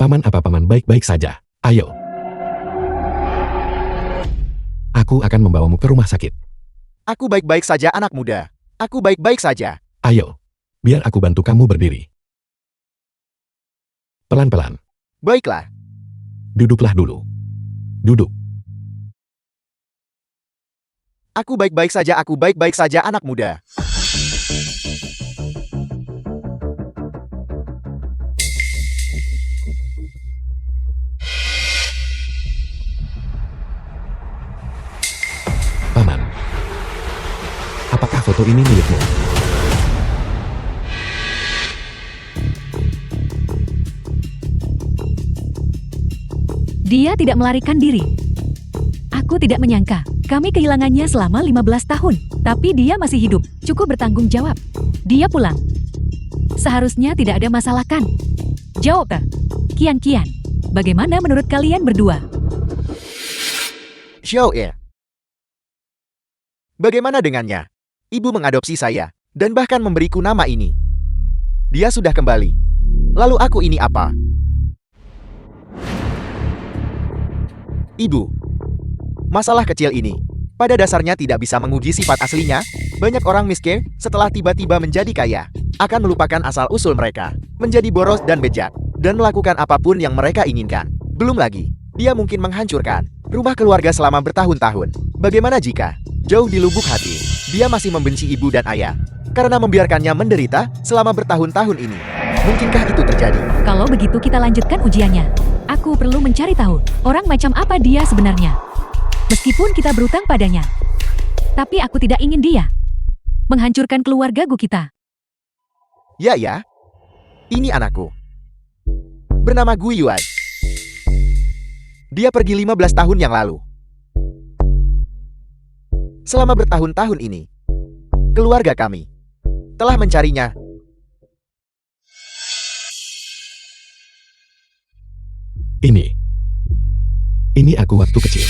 Paman, apa paman baik-baik saja? Ayo. Aku akan membawamu ke rumah sakit. Aku baik-baik saja anak muda. Aku baik-baik saja. Ayo. Biar aku bantu kamu berdiri. Pelan-pelan. Baiklah. Duduklah dulu. Duduk. Aku baik-baik saja anak muda. Paman. Apakah foto ini milikmu? Dia tidak melarikan diri. Aku tidak menyangka, kami kehilangannya selama 15 tahun. Tapi dia masih hidup, cukup bertanggung jawab. Dia pulang. Seharusnya tidak ada masalah kan? Jawab, Kian-Kian. Bagaimana menurut kalian berdua? Xiaoye. Bagaimana dengannya? Ibu mengadopsi saya, dan bahkan memberiku nama ini. Dia sudah kembali. Lalu aku ini apa? Ibu. Masalah kecil ini, pada dasarnya tidak bisa menguji sifat aslinya. Banyak orang miskin, setelah tiba-tiba menjadi kaya, akan melupakan asal-usul mereka, menjadi boros dan bejat, dan melakukan apapun yang mereka inginkan. Belum lagi, dia mungkin menghancurkan rumah keluarga selama bertahun-tahun. Bagaimana jika, jauh di lubuk hati, dia masih membenci ibu dan ayah, karena membiarkannya menderita selama bertahun-tahun ini? Mungkinkah itu terjadi? Kalau begitu kita lanjutkan ujiannya. Aku perlu mencari tahu, orang macam apa dia sebenarnya. Meskipun kita berutang padanya. Tapi aku tidak ingin dia menghancurkan keluarga kita. Ya. Ini anakku. Bernama Gu Yuan. Dia pergi 15 tahun yang lalu. Selama bertahun-tahun ini, keluarga kami telah mencarinya. Ini aku waktu kecil.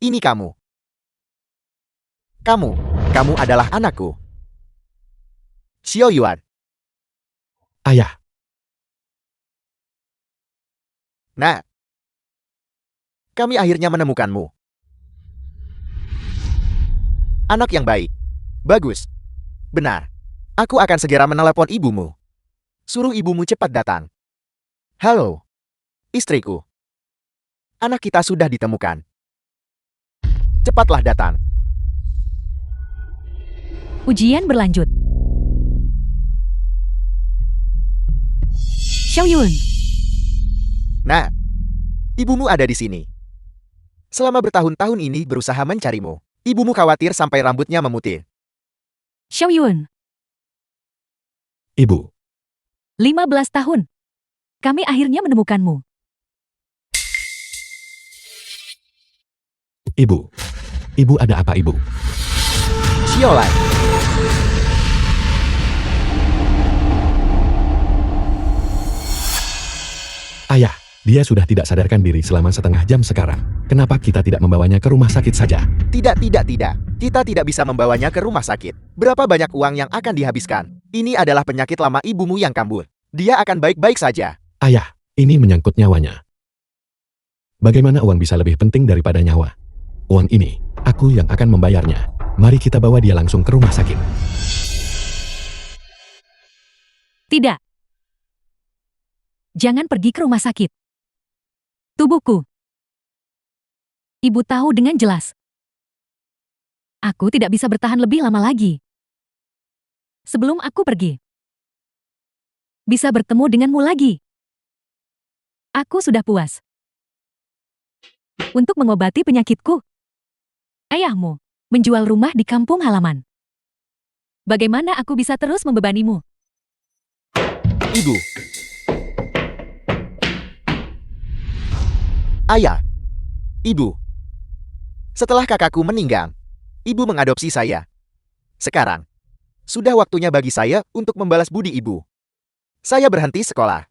Ini kamu. Kamu adalah anakku. Xiao Yuan. Ayah. Nah, kami akhirnya menemukanmu. Anak yang baik. Bagus. Benar. Aku akan segera menelepon ibumu. Suruh ibumu cepat datang. Halo, istriku. Anak kita sudah ditemukan. Cepatlah datang. Ujian berlanjut. Xiaoyun. Nah, ibumu ada di sini. Selama bertahun-tahun ini berusaha mencarimu. Ibumu khawatir sampai rambutnya memutih. Xiaoyun. Ibu. 15 tahun. Kami akhirnya menemukanmu. Ibu ada apa ibu? Xiaolai. Ayah, dia sudah tidak sadarkan diri selama setengah jam sekarang. Kenapa kita tidak membawanya ke rumah sakit saja? Tidak. Kita tidak bisa membawanya ke rumah sakit. Berapa banyak uang yang akan dihabiskan? Ini adalah penyakit lama ibumu yang kambuh. Dia akan baik-baik saja. Ayah, ini menyangkut nyawanya. Bagaimana uang bisa lebih penting daripada nyawa? Uang ini, aku yang akan membayarnya. Mari kita bawa dia langsung ke rumah sakit. Tidak. Jangan pergi ke rumah sakit. Tubuhku. Ibu tahu dengan jelas. Aku tidak bisa bertahan lebih lama lagi. Sebelum aku pergi. Bisa bertemu denganmu lagi. Aku sudah puas. Untuk mengobati penyakitku. Ayahmu menjual rumah di kampung halaman. Bagaimana aku bisa terus membebanimu? Ibu. Ayah. Ibu. Setelah kakakku meninggal, ibu mengadopsi saya. Sekarang, sudah waktunya bagi saya untuk membalas budi ibu. Saya berhenti sekolah.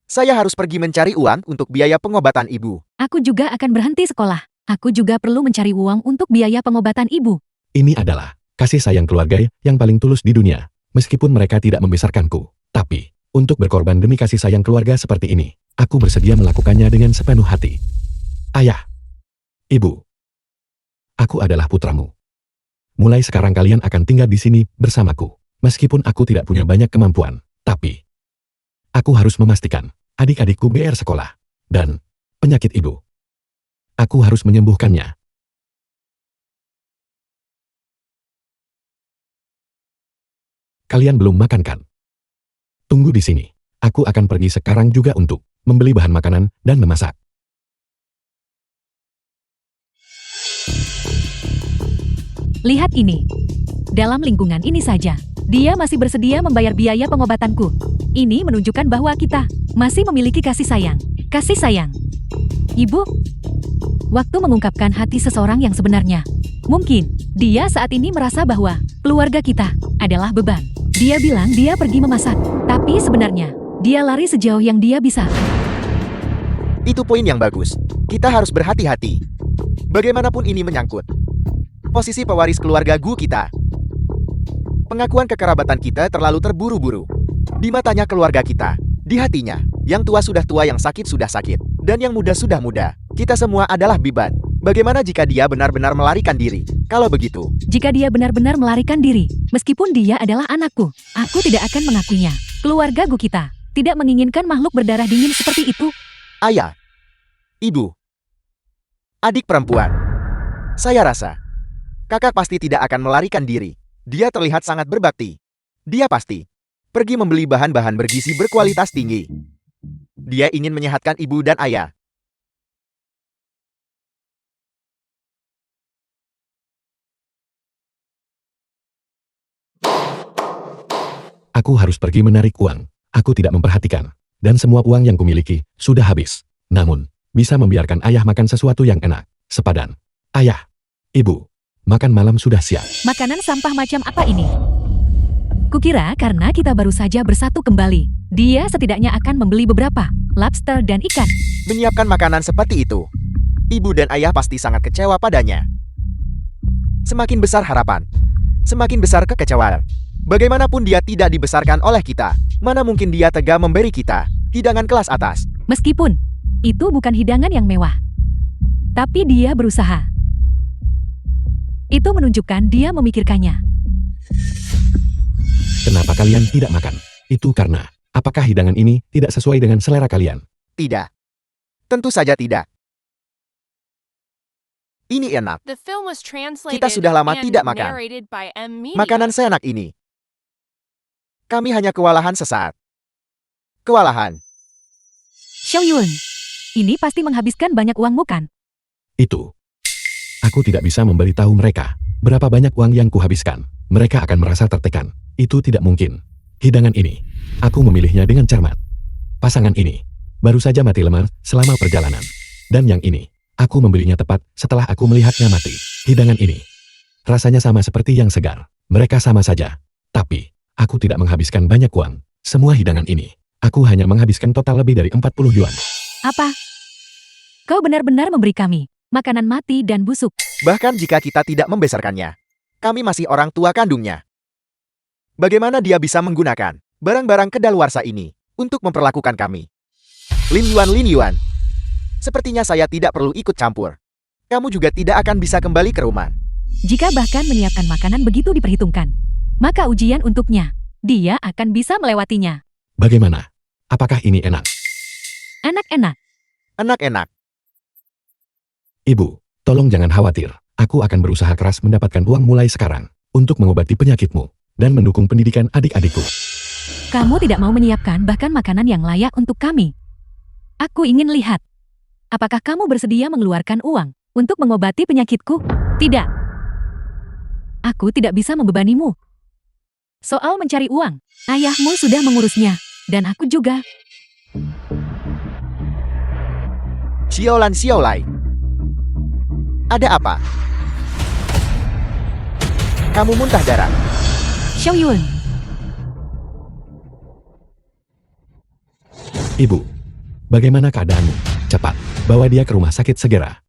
Saya harus pergi mencari uang untuk biaya pengobatan ibu. Aku juga akan berhenti sekolah. Aku juga perlu mencari uang untuk biaya pengobatan ibu. Ini adalah kasih sayang keluarga yang paling tulus di dunia. Meskipun mereka tidak membesarkanku, tapi untuk berkorban demi kasih sayang keluarga seperti ini, aku bersedia melakukannya dengan sepenuh hati. Ayah, Ibu, aku adalah putramu. Mulai sekarang kalian akan tinggal di sini bersamaku. Meskipun aku tidak punya banyak kemampuan, tapi aku harus memastikan adik-adikku BR sekolah dan penyakit ibu. Aku harus menyembuhkannya. Kalian belum makan kan? Tunggu di sini. Aku akan pergi sekarang juga untuk membeli bahan makanan dan memasak. Lihat ini. Dalam lingkungan ini saja, dia masih bersedia membayar biaya pengobatanku. Ini menunjukkan bahwa kita masih memiliki kasih sayang. Kasih sayang. Ibu, waktu mengungkapkan hati seseorang yang sebenarnya. Mungkin, dia saat ini merasa bahwa keluarga kita adalah beban. Dia bilang dia pergi memasak, tapi sebenarnya, dia lari sejauh yang dia bisa. Itu poin yang bagus. Kita harus berhati-hati. Bagaimanapun ini menyangkut posisi pewaris keluarga Gu kita. Pengakuan kekerabatan kita terlalu terburu-buru. Di matanya keluarga kita, di hatinya, yang tua sudah tua, yang sakit sudah sakit, dan yang muda sudah muda. Kita semua adalah beban. Bagaimana jika dia benar-benar melarikan diri? Kalau begitu, Jika dia benar-benar melarikan diri, meskipun dia adalah anakku, aku tidak akan mengakuinya. Keluarga Gu kita tidak menginginkan makhluk berdarah dingin seperti itu. ayah, ibu, adik perempuan, saya rasa kakak pasti tidak akan melarikan diri. Dia terlihat sangat berbakti. Dia pasti pergi membeli bahan-bahan bergizi berkualitas tinggi. Dia ingin menyehatkan ibu dan ayah. Aku harus pergi menarik uang. Aku tidak memperhatikan. Dan semua uang yang kumiliki sudah habis. Namun, bisa membiarkan ayah makan sesuatu yang enak. Sepadan. Ayah, ibu, makan malam sudah siap. Makanan sampah macam apa ini? Kukira karena kita baru saja bersatu kembali, dia setidaknya akan membeli beberapa lobster dan ikan. Menyiapkan makanan seperti itu, ibu dan ayah pasti sangat kecewa padanya. Semakin besar harapan, semakin besar kekecewaan. Bagaimanapun dia tidak dibesarkan oleh kita, mana mungkin dia tega memberi kita hidangan kelas atas. Meskipun itu bukan hidangan yang mewah, tapi dia berusaha. Itu menunjukkan dia memikirkannya. Kenapa kalian tidak makan? Itu karena, apakah hidangan ini tidak sesuai dengan selera kalian? Tidak. Tentu saja tidak. Ini enak. Kita sudah lama tidak makan. Makanan seenak ini. Kami hanya kewalahan sesaat. Kewalahan. Xiao Yun, ini pasti menghabiskan banyak uangmu kan? Itu. Aku tidak bisa memberitahu mereka berapa banyak uang yang kuhabiskan. Mereka akan merasa tertekan. Itu tidak mungkin. Hidangan ini, aku memilihnya dengan cermat. Pasangan ini baru saja mati lemah selama perjalanan. Dan yang ini, aku membelinya tepat setelah aku melihatnya mati. Hidangan ini rasanya sama seperti yang segar. Mereka sama saja. Tapi, aku tidak menghabiskan banyak uang. Semua hidangan ini, aku hanya menghabiskan total lebih dari 40 yuan. Apa? Kau benar-benar memberi kami makanan mati dan busuk. Bahkan jika kita tidak membesarkannya, kami masih orang tua kandungnya. Bagaimana dia bisa menggunakan barang-barang kedaluarsa ini untuk memperlakukan kami? Lin Yuan, sepertinya saya tidak perlu ikut campur. Kamu juga tidak akan bisa kembali ke rumah. Jika bahkan menyiapkan makanan begitu diperhitungkan, maka ujian untuknya, dia akan bisa melewatinya. Bagaimana? Apakah ini enak? Enak-enak. Enak-enak. Ibu, tolong jangan khawatir. Aku akan berusaha keras mendapatkan uang mulai sekarang untuk mengobati penyakitmu dan mendukung pendidikan adik-adikku. Kamu tidak mau menyiapkan bahkan makanan yang layak untuk kami. Aku ingin lihat. Apakah kamu bersedia mengeluarkan uang untuk mengobati penyakitku? Tidak. Aku tidak bisa membebanimu. Soal mencari uang, ayahmu sudah mengurusnya, dan aku juga. Xiaolai. Ada apa? Kamu muntah darah. Xiao Yun, Ibu, bagaimana keadaanmu? Cepat, bawa dia ke rumah sakit segera.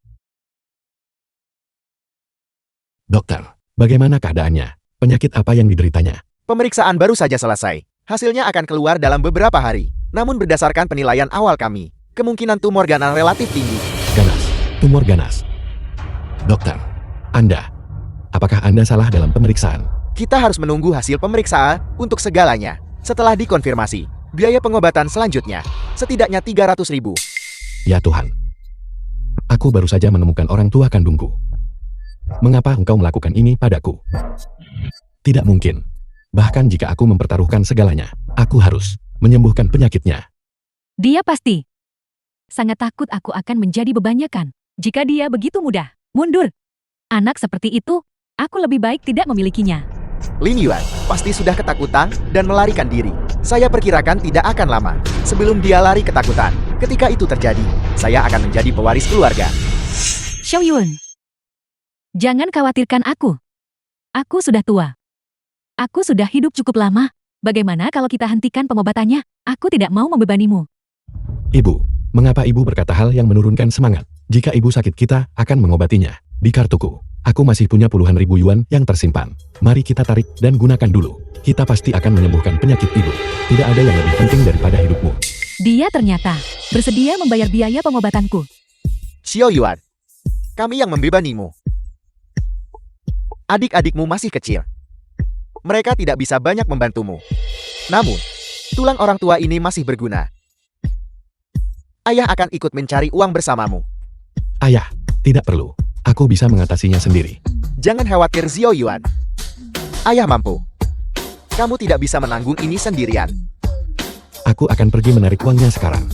Dokter, bagaimana keadaannya? Penyakit apa yang dideritanya? Pemeriksaan baru saja selesai. Hasilnya akan keluar dalam beberapa hari. Namun berdasarkan penilaian awal kami, kemungkinan tumor ganas relatif tinggi. Ganas. Tumor ganas. Dokter, apakah Anda salah dalam pemeriksaan? Kita harus menunggu hasil pemeriksaan untuk segalanya. Setelah dikonfirmasi, biaya pengobatan selanjutnya setidaknya 300.000. Ya Tuhan. Aku baru saja menemukan orang tua kandungku. Mengapa engkau melakukan ini padaku? Tidak mungkin. Bahkan jika aku mempertaruhkan segalanya, aku harus menyembuhkan penyakitnya. Dia pasti sangat takut aku akan menjadi bebannya kan. Jika dia begitu mudah mundur. Anak seperti itu, aku lebih baik tidak memilikinya. Lin Yuan pasti sudah ketakutan dan melarikan diri. Saya perkirakan tidak akan lama sebelum dia lari ketakutan. Ketika itu terjadi, saya akan menjadi pewaris keluarga. Xiao Yun, jangan khawatirkan aku. Aku sudah tua. Aku sudah hidup cukup lama. Bagaimana kalau kita hentikan pengobatannya? Aku tidak mau membebanimu. Ibu, mengapa ibu berkata hal yang menurunkan semangat? Jika ibu sakit, kita akan mengobatinya. Di kartuku, aku masih punya puluhan ribu yuan yang tersimpan. Mari kita tarik dan gunakan dulu. Kita pasti akan menyembuhkan penyakit ibu. Tidak ada yang lebih penting daripada hidupmu. Dia ternyata bersedia membayar biaya pengobatanku. Xiao Yuan, kami yang membebanimu. Adik-adikmu masih kecil. Mereka tidak bisa banyak membantumu. Namun, tulang orang tua ini masih berguna. Ayah akan ikut mencari uang bersamamu. Ayah, tidak perlu. Aku bisa mengatasinya sendiri. Jangan khawatir Xiao Yuan. Ayah mampu. Kamu tidak bisa menanggung ini sendirian. Aku akan pergi menarik uangnya sekarang.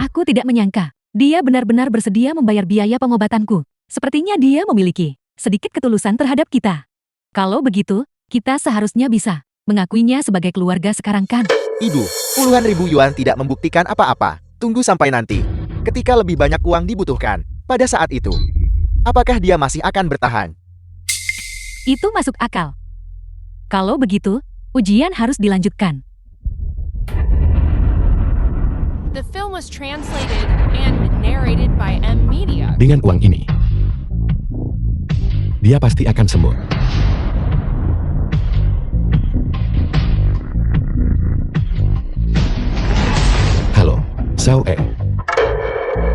Aku tidak menyangka. Dia benar-benar bersedia membayar biaya pengobatanku. Sepertinya dia memiliki sedikit ketulusan terhadap kita. Kalau begitu, kita seharusnya bisa mengakuinya sebagai keluarga sekarang kan? Ibu, puluhan ribu yuan tidak membuktikan apa-apa. Tunggu sampai nanti. Ketika lebih banyak uang dibutuhkan, pada saat itu, apakah dia masih akan bertahan? Itu masuk akal. Kalau begitu, ujian harus dilanjutkan. The film was translated and narrated by M Media. Dengan uang ini, dia pasti akan sembuh. Halo, Xiao E.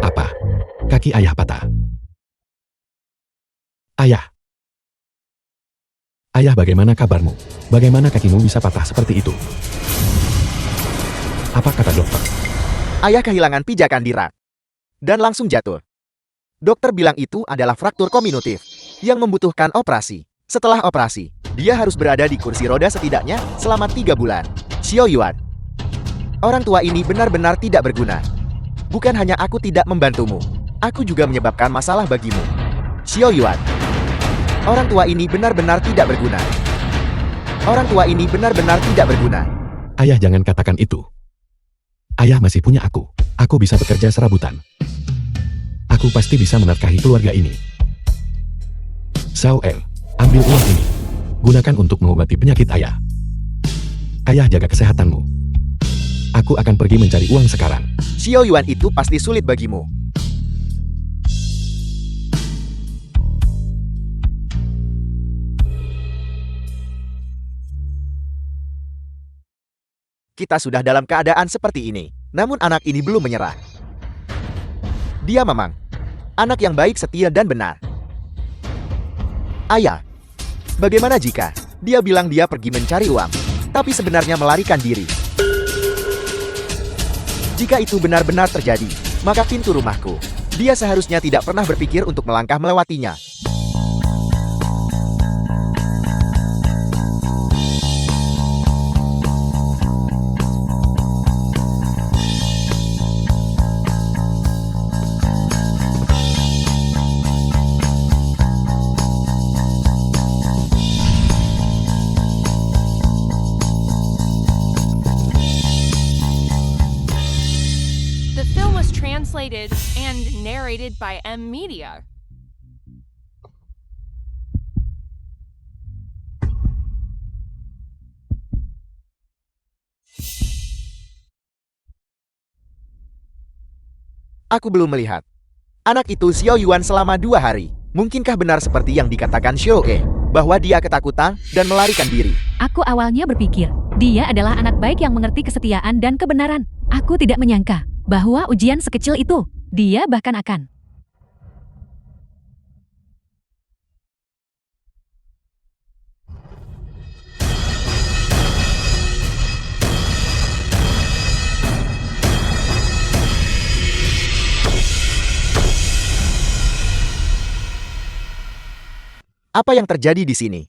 Apa? Kaki ayah patah. Ayah. Ayah, bagaimana kabarmu? Bagaimana kakimu bisa patah seperti itu? Apa kata dokter? Ayah kehilangan pijakan di rak dan langsung jatuh. Dokter bilang itu adalah fraktur kominutif yang membutuhkan operasi. Setelah operasi, dia harus berada di kursi roda setidaknya selama 3 bulan. Xiao Yuan, orang tua ini benar-benar tidak berguna. Bukan hanya aku tidak membantumu, aku juga menyebabkan masalah bagimu. Xiao Yuan, orang tua ini benar-benar tidak berguna. Orang tua ini benar-benar tidak berguna. Ayah, jangan katakan itu. Ayah masih punya aku. Aku bisa bekerja serabutan. Aku pasti bisa menafkahi keluarga ini. Xiao El, ambil uang ini. Gunakan untuk mengobati penyakit ayah. Ayah, jaga kesehatanmu. Aku akan pergi mencari uang sekarang. Xiao Yuan itu pasti sulit bagimu. Kita sudah dalam keadaan seperti ini, namun anak ini belum menyerah. Dia memang anak yang baik, setia, dan benar. Ayah, bagaimana jika dia bilang dia pergi mencari uang, tapi sebenarnya melarikan diri? Jika itu benar-benar terjadi, maka pintu rumahku, dia seharusnya tidak pernah berpikir untuk melangkah melewatinya. The film was translated and narrated by M Media. Aku belum melihat anak itu Xiao Yuan selama 2 hari. Mungkinkah benar seperti yang dikatakan Xiao E? bahwa dia ketakutan dan melarikan diri. Aku awalnya berpikir, dia adalah anak baik yang mengerti kesetiaan dan kebenaran. Aku tidak menyangka bahwa ujian sekecil itu, dia bahkan akan. Apa yang terjadi di sini?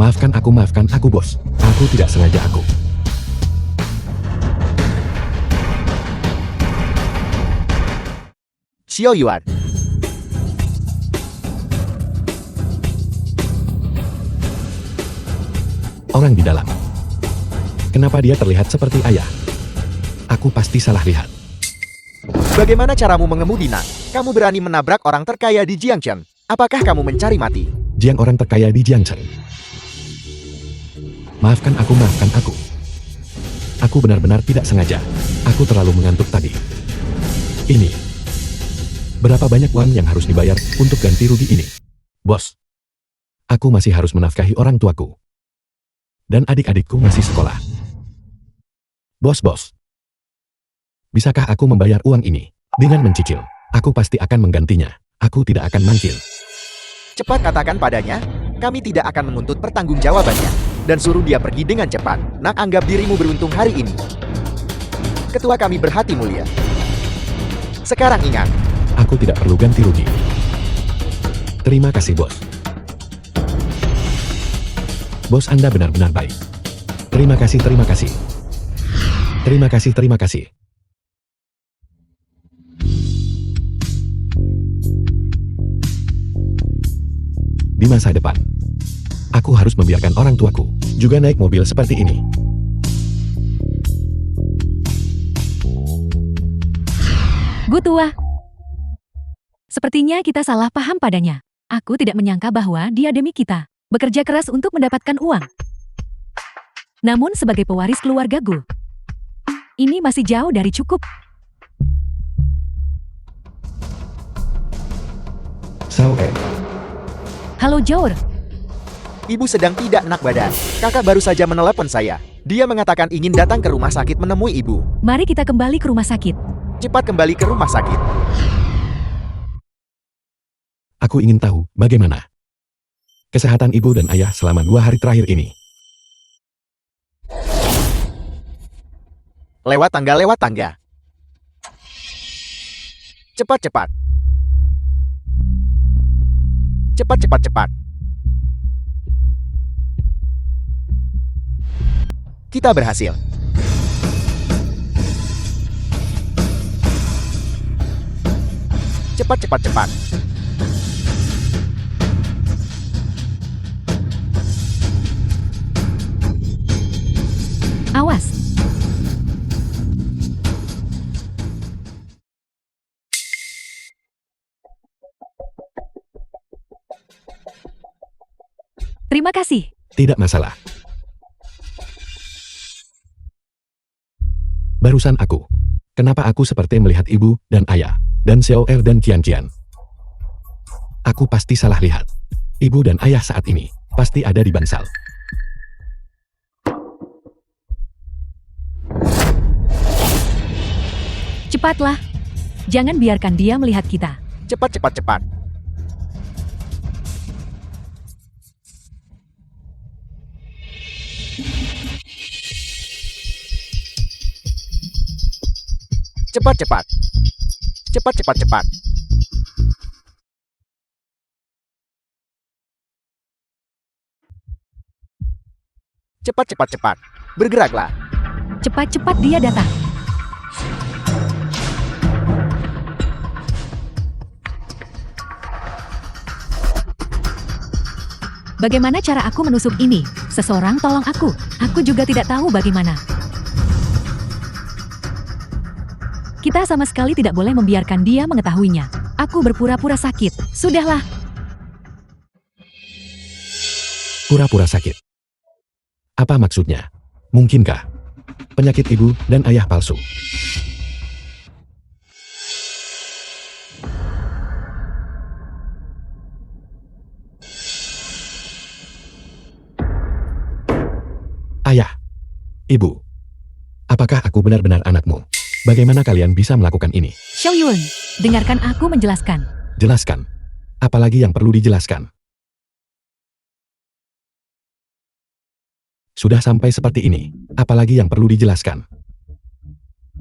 Maafkan aku bos. Aku tidak sengaja aku. Xiao Yuan. Orang di dalam. Kenapa dia terlihat seperti ayah? Aku pasti salah lihat. Bagaimana caramu mengemudi, Nak? Kamu berani menabrak orang terkaya di Jiangchen. Apakah kamu mencari mati? Jiang orang terkaya di Jiangchen. Maafkan aku. Aku benar-benar tidak sengaja. Aku terlalu mengantuk tadi. Ini. Berapa banyak uang yang harus dibayar untuk ganti rugi ini? Bos. Aku masih harus menafkahi orang tuaku. Dan adik-adikku masih sekolah. Bos. Bisakah aku membayar uang ini? Dengan mencicil, aku pasti akan menggantinya. Aku tidak akan mangkil. Cepat katakan padanya, kami tidak akan menuntut pertanggungjawabannya. Dan suruh dia pergi dengan cepat. Nak, anggap dirimu beruntung hari ini. Ketua kami berhati mulia. Sekarang ingat. Aku tidak perlu ganti rugi. Terima kasih, bos. Bos Anda benar-benar baik. Terima kasih. Terima kasih. Di masa depan, aku harus membiarkan orang tuaku juga naik mobil seperti ini. Gu tua. Sepertinya kita salah paham padanya. Aku tidak menyangka bahwa dia demi kita bekerja keras untuk mendapatkan uang. Namun sebagai pewaris keluarga Gu, ini masih jauh dari cukup. Sao Halo Jour, Ibu sedang tidak enak badan. Kakak baru saja menelepon saya. Dia mengatakan ingin datang ke rumah sakit menemui ibu. mari kita kembali ke rumah sakit. Cepat kembali ke rumah sakit. Aku ingin tahu bagaimana kesehatan ibu dan ayah selama 2 hari terakhir ini. Lewat tangga. Cepat. Kita berhasil. Cepat. Awas. Terima kasih. Tidak masalah. Barusan aku. Kenapa aku seperti melihat ibu dan ayah, dan Xiao Er dan Qian. Aku pasti salah lihat. Ibu dan ayah saat ini pasti ada di bansal. Cepatlah. Jangan biarkan dia melihat kita. Cepat. Cepat. Cepat. Bergeraklah. Cepat dia datang. Bagaimana cara aku menusuk ini? Seseorang tolong aku. Aku juga tidak tahu bagaimana. Kita sama sekali tidak boleh membiarkan dia mengetahuinya. Aku berpura-pura sakit. Sudahlah. Pura-pura sakit. Apa maksudnya? Mungkinkah Penyakit ibu dan ayah palsu. Ayah, ibu, apakah aku benar-benar anakmu? Bagaimana kalian bisa melakukan ini? Xiaoyun, dengarkan aku menjelaskan. Jelaskan. Apalagi yang perlu dijelaskan? Sudah sampai seperti ini, apalagi yang perlu dijelaskan?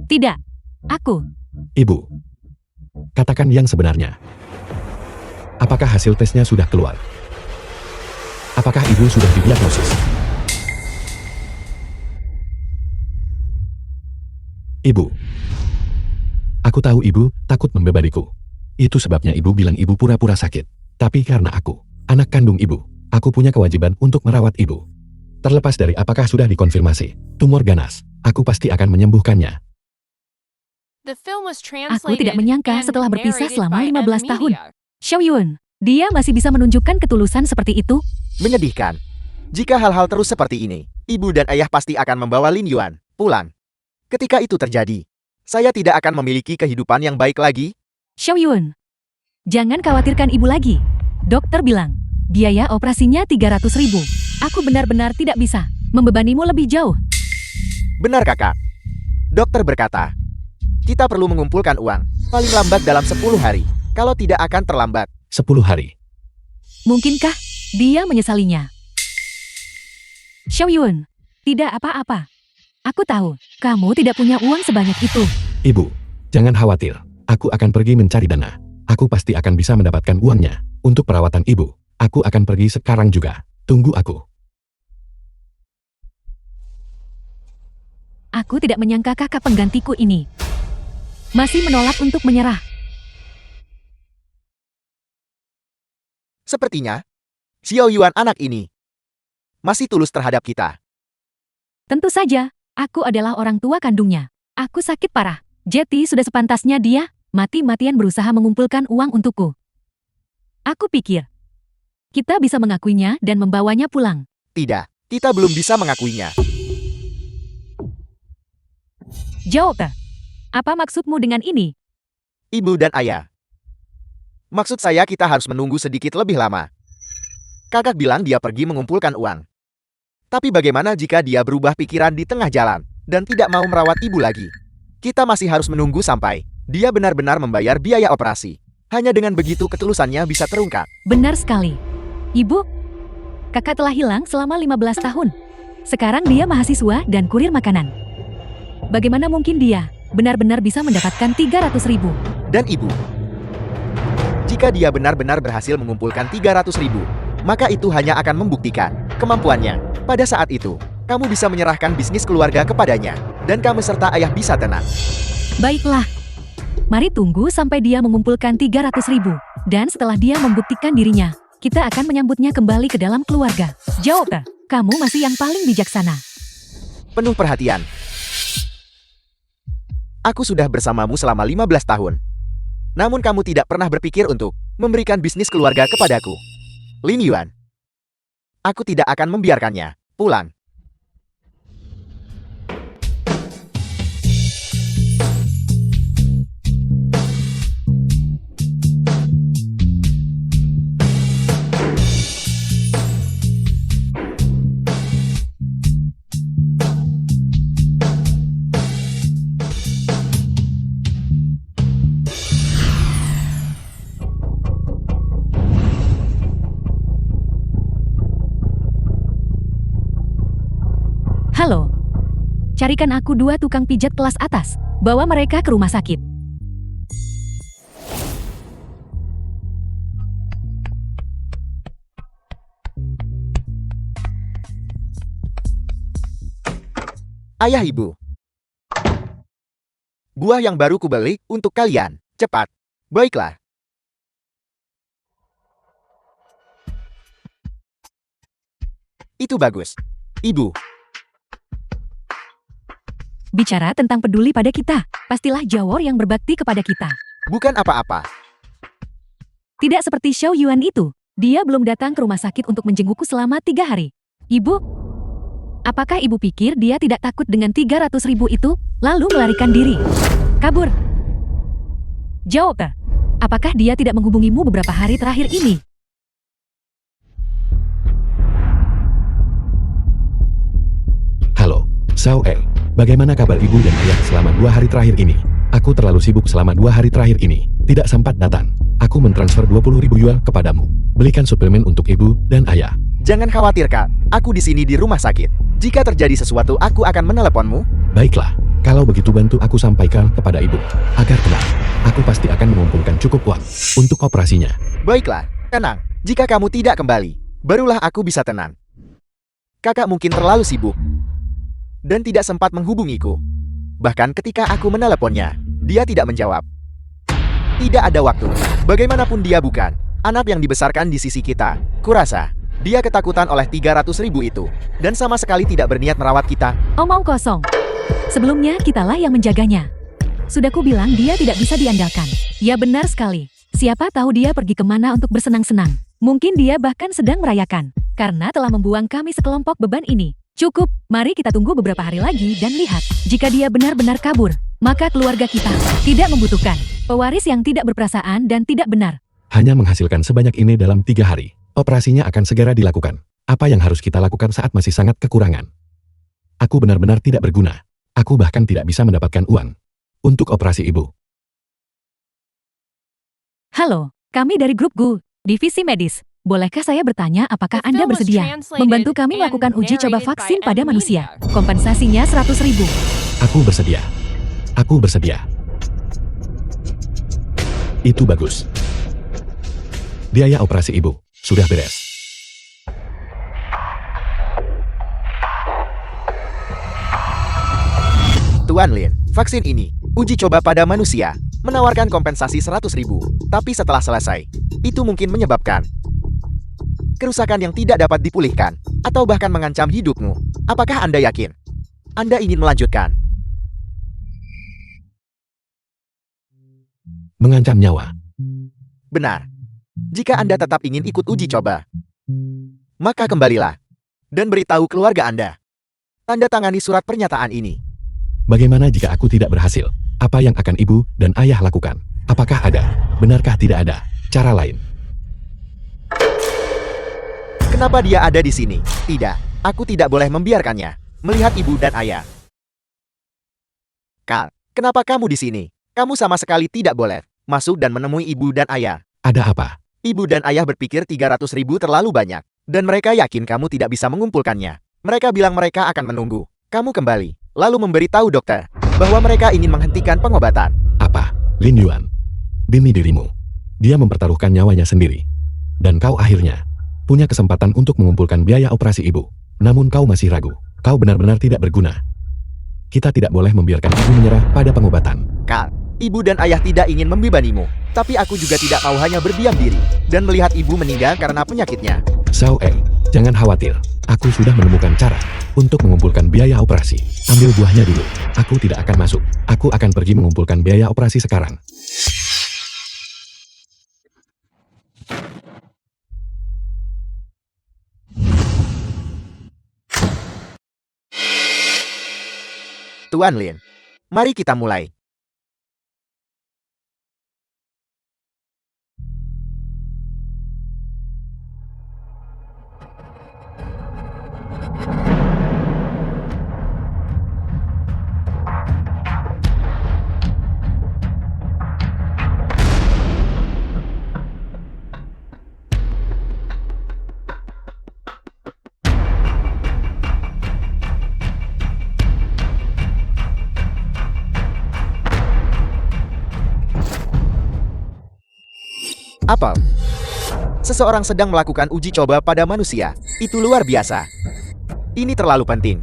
Tidak, aku. Ibu, katakan yang sebenarnya. Apakah hasil tesnya sudah keluar? Apakah ibu sudah didiagnosis? Ibu, aku tahu ibu takut membebaniku. Itu sebabnya ibu bilang ibu pura-pura sakit. Tapi karena aku, anak kandung ibu, aku punya kewajiban untuk merawat ibu. Terlepas dari apakah sudah dikonfirmasi tumor ganas, aku pasti akan menyembuhkannya. The film was Aku translated tidak menyangka and setelah berpisah narrated selama by 15 M tahun. Media. Xiaoyun, dia masih bisa menunjukkan ketulusan seperti itu? Menyedihkan. Jika hal-hal terus seperti ini, ibu dan ayah pasti akan membawa Lin Yuan pulang. Ketika itu terjadi, saya tidak akan memiliki kehidupan yang baik lagi. Xiaoyun, jangan khawatirkan ibu lagi. Dokter bilang, biaya operasinya 300.000. Aku benar-benar tidak bisa membebanimu lebih jauh. Benar kakak. Dokter berkata, kita perlu mengumpulkan uang, paling lambat dalam 10 hari. Kalau tidak akan terlambat. 10 hari. Mungkinkah dia menyesalinya? Xiaoyun, tidak apa-apa. Aku tahu, kamu tidak punya uang sebanyak itu. Ibu, jangan khawatir. Aku akan pergi mencari dana. Aku pasti akan bisa mendapatkan uangnya. Untuk perawatan ibu, aku akan pergi sekarang juga. Tunggu aku. Aku tidak menyangka kakak penggantiku ini masih menolak untuk menyerah. Sepertinya, Xiao Yuan anak ini masih tulus terhadap kita. Tentu saja, aku adalah orang tua kandungnya. Aku sakit parah. Jadi sudah sepantasnya dia mati-matian berusaha mengumpulkan uang untukku. Aku pikir kita bisa mengakuinya dan membawanya pulang. Tidak, kita belum bisa mengakuinya. Jawab, apa maksudmu dengan ini? Ibu dan ayah. Maksud saya kita harus menunggu sedikit lebih lama. Kakak bilang dia pergi mengumpulkan uang. Tapi bagaimana jika dia berubah pikiran di tengah jalan dan tidak mau merawat ibu lagi? Kita masih harus menunggu sampai dia benar-benar membayar biaya operasi. Hanya dengan begitu ketulusannya bisa terungkap. Benar sekali. Ibu, kakak telah hilang selama 15 tahun. Sekarang dia mahasiswa dan kurir makanan. Bagaimana mungkin dia benar-benar bisa mendapatkan 300.000? Dan ibu, jika dia benar-benar berhasil mengumpulkan 300.000, maka itu hanya akan membuktikan kemampuannya. Pada saat itu, kamu bisa menyerahkan bisnis keluarga kepadanya, dan kamu serta ayah bisa tenang. Baiklah. Mari tunggu sampai dia mengumpulkan 300.000. Dan setelah dia membuktikan dirinya, kita akan menyambutnya kembali ke dalam keluarga. Jawab, kamu masih yang paling bijaksana. Penuh perhatian. Aku sudah bersamamu selama 15 tahun. Namun kamu tidak pernah berpikir untuk memberikan bisnis keluarga kepadaku. Lin Yuan. Aku tidak akan membiarkannya pulang. Halo. Carikan aku 2 tukang pijat kelas atas. Bawa mereka ke rumah sakit. Ayah ibu. Buah yang baru kubeli untuk kalian. Cepat. Baiklah. Itu bagus. Ibu. Bicara tentang peduli pada kita, pastilah Jawor yang berbakti kepada kita. Bukan apa-apa. Tidak seperti Xiao Yuan itu. Dia belum datang ke rumah sakit untuk menjengukku selama 3 hari. Ibu, Apakah ibu pikir dia tidak takut dengan 300.000 itu, lalu melarikan diri? Kabur. Jawab. Apakah dia tidak menghubungimu beberapa hari terakhir ini? Halo, Sao El. Bagaimana kabar ibu dan ayah selama 2 hari terakhir ini? Aku terlalu sibuk selama 2 hari terakhir ini. Tidak sempat datang. Aku mentransfer 20.000 yuan kepadamu. Belikan suplemen untuk ibu dan ayah. Jangan khawatir, Kak. Aku di sini di rumah sakit. Jika terjadi sesuatu, aku akan meneleponmu. Baiklah, kalau begitu bantu aku sampaikan kepada ibu. Agar tenang, aku pasti akan mengumpulkan cukup uang untuk operasinya. Baiklah, tenang. Jika kamu tidak kembali, barulah aku bisa tenang. Kakak mungkin terlalu sibuk dan tidak sempat menghubungiku. Bahkan ketika aku meneleponnya, dia tidak menjawab. Tidak ada waktu. Bagaimanapun dia bukan anak yang dibesarkan di sisi kita. Kurasa, dia ketakutan oleh 300.000 itu. Dan sama sekali tidak berniat merawat kita. Omong kosong. Sebelumnya kitalah yang menjaganya. Sudah ku bilang dia tidak bisa diandalkan. Ya benar sekali. Siapa tahu dia pergi kemana untuk bersenang-senang. Mungkin dia bahkan sedang merayakan. Karena telah membuang kami sekelompok beban ini. Cukup, mari kita tunggu beberapa hari lagi dan lihat. Jika dia benar-benar kabur, maka keluarga kita tidak membutuhkan pewaris yang tidak berperasaan dan tidak benar. Hanya menghasilkan sebanyak ini dalam 3 hari. Operasinya akan segera dilakukan. Apa yang harus kita lakukan saat masih sangat kekurangan? Aku benar-benar tidak berguna. Aku bahkan tidak bisa mendapatkan uang untuk operasi ibu. Halo, kami dari grup GU, Divisi Medis. Bolehkah saya bertanya apakah Anda bersedia membantu kami melakukan uji coba vaksin pada manusia? Kompensasinya 100.000. Aku bersedia. Aku bersedia. Itu bagus. Biaya operasi ibu sudah beres. Tuan Lin, vaksin ini, uji coba pada manusia, menawarkan kompensasi 100.000. Tapi setelah selesai, itu mungkin menyebabkan kerusakan yang tidak dapat dipulihkan, atau bahkan mengancam hidupmu. Apakah Anda yakin Anda ingin melanjutkan? Mengancam nyawa. Benar. Jika Anda tetap ingin ikut uji coba, maka kembalilah dan beritahu keluarga Anda. Tanda tangani surat pernyataan ini. Bagaimana jika aku tidak berhasil? Apa yang akan ibu dan ayah lakukan? Apakah ada? Benarkah tidak ada cara lain? Kenapa dia ada di sini? Tidak, aku tidak boleh membiarkannya melihat ibu dan ayah. Kal, kenapa kamu di sini? Kamu sama sekali tidak boleh masuk dan menemui ibu dan ayah. Ada apa? Ibu dan ayah berpikir 300.000 terlalu banyak, dan mereka yakin kamu tidak bisa mengumpulkannya. Mereka bilang mereka akan menunggu kamu kembali, lalu memberitahu dokter bahwa mereka ingin menghentikan pengobatan. Apa? Lin Yuan. Demi dirimu. Dia mempertaruhkan nyawanya sendiri. Dan kau akhirnya punya kesempatan untuk mengumpulkan biaya operasi ibu. Namun kau masih ragu. Kau benar-benar tidak berguna. Kita tidak boleh membiarkan ibu menyerah pada pengobatan. Kal, ibu dan ayah tidak ingin membebanimu. Tapi aku juga tidak mau hanya berdiam diri dan melihat ibu meninggal karena penyakitnya. Sao El, jangan khawatir. Aku sudah menemukan cara untuk mengumpulkan biaya operasi. Ambil buahnya dulu. Aku tidak akan masuk. Aku akan pergi mengumpulkan biaya operasi sekarang. Tuan Lin, mari kita mulai. Apel. Seseorang sedang melakukan uji coba pada manusia. Itu luar biasa. Ini terlalu penting.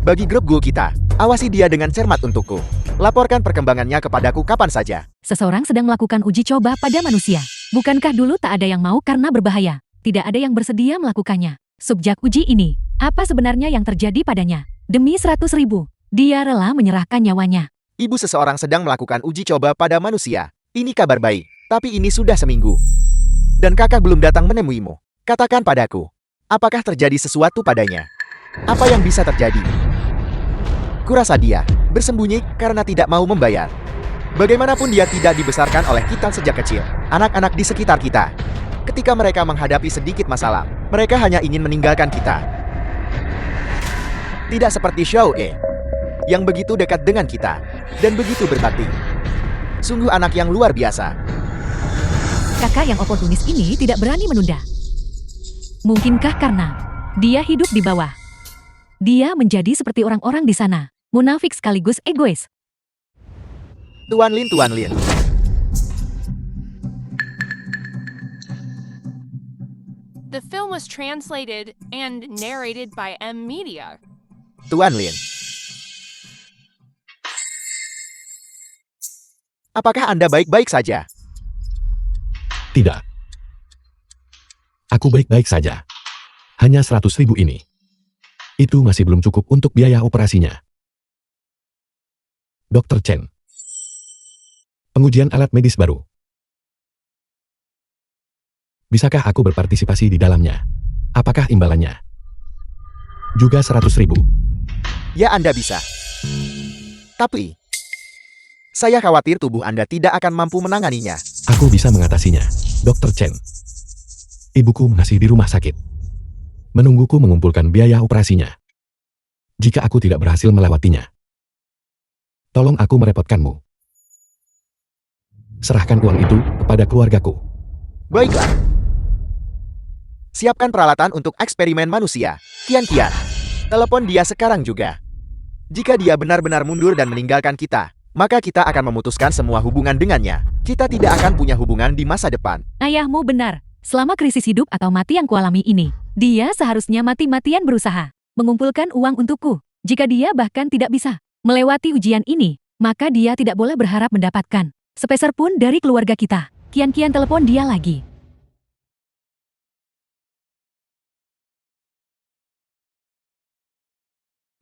Bagi grup Go kita, awasi dia dengan cermat untukku. Laporkan perkembangannya kepadaku kapan saja. Seseorang sedang melakukan uji coba pada manusia. Bukankah dulu tak ada yang mau karena berbahaya? Tidak ada yang bersedia melakukannya. Subjek uji ini, apa sebenarnya yang terjadi padanya? Demi 100.000, dia rela menyerahkan nyawanya. Ibu seseorang sedang melakukan uji coba pada manusia. Ini kabar baik, tapi ini sudah seminggu. Dan kakak belum datang menemuimu. Katakan padaku, apakah terjadi sesuatu padanya? Apa yang bisa terjadi? Kurasa dia bersembunyi karena tidak mau membayar. Bagaimanapun dia tidak dibesarkan oleh kita sejak kecil. Anak-anak di sekitar kita. Ketika mereka menghadapi sedikit masalah, mereka hanya ingin meninggalkan kita. Tidak seperti Xiao E, yang begitu dekat dengan kita, dan begitu berbakti. Sungguh anak yang luar biasa. Kakak yang oportunis ini tidak berani menunda. Mungkinkah karena dia hidup di bawah? Dia menjadi seperti orang-orang di sana, munafik sekaligus egois. Tuan Lin. The film was translated and narrated by M Media. Tuan Lin. Apakah Anda baik-baik saja? Tidak. Aku baik-baik saja. Hanya 100.000 ini. Itu masih belum cukup untuk biaya operasinya. Dr. Chen. Pengujian alat medis baru. Bisakah aku berpartisipasi di dalamnya? Apakah imbalannya juga 100.000? Ya, Anda bisa. Tapi saya khawatir tubuh Anda tidak akan mampu menanganinya. Aku bisa mengatasinya, Dr. Chen. Ibuku masih di rumah sakit. Menungguku mengumpulkan biaya operasinya. Jika aku tidak berhasil melewatinya, tolong aku merepotkanmu. Serahkan uang itu kepada keluargaku. Baiklah. Siapkan peralatan untuk eksperimen manusia. Kian. Telepon dia sekarang juga. Jika dia benar-benar mundur dan meninggalkan kita, maka kita akan memutuskan semua hubungan dengannya. Kita tidak akan punya hubungan di masa depan. Ayahmu benar. Selama krisis hidup atau mati yang kualami ini, dia seharusnya mati-matian berusaha mengumpulkan uang untukku. Jika dia bahkan tidak bisa melewati ujian ini, maka dia tidak boleh berharap mendapatkan sepeser pun dari keluarga kita. Kian telepon dia lagi.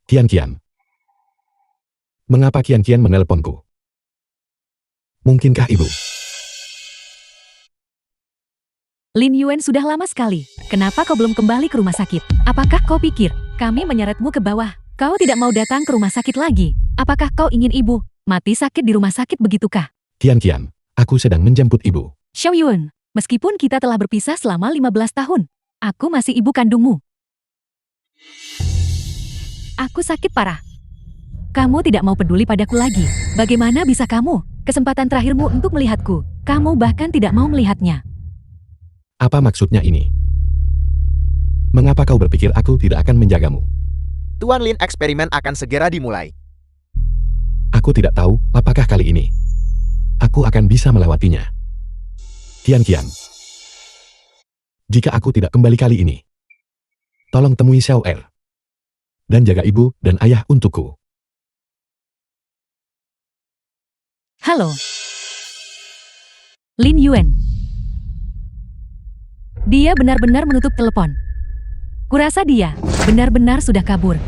Kian. Mengapa Kian menelponku? Mungkinkah ibu? Lin Yuan sudah lama sekali. Kenapa kau belum kembali ke rumah sakit? Apakah kau pikir kami menyeretmu ke bawah? Kau tidak mau datang ke rumah sakit lagi? Apakah kau ingin ibu mati sakit di rumah sakit begitukah? Kian, aku sedang menjemput ibu. Xiao Yuan, meskipun kita telah berpisah selama 15 tahun, aku masih ibu kandungmu. Aku sakit parah. Kamu tidak mau peduli padaku lagi. Bagaimana bisa kamu? Kesempatan terakhirmu untuk melihatku. Kamu bahkan tidak mau melihatnya. Apa maksudnya ini? Mengapa kau berpikir aku tidak akan menjagamu? Tuan Lin, eksperimen akan segera dimulai. Aku tidak tahu apakah kali ini aku akan bisa melewatinya. Kian. Jika aku tidak kembali kali ini, tolong temui Xiao Er dan jaga ibu dan ayah untukku. Halo. Lin Yuan. Dia benar-benar menutup telepon. Kurasa dia benar-benar sudah kabur.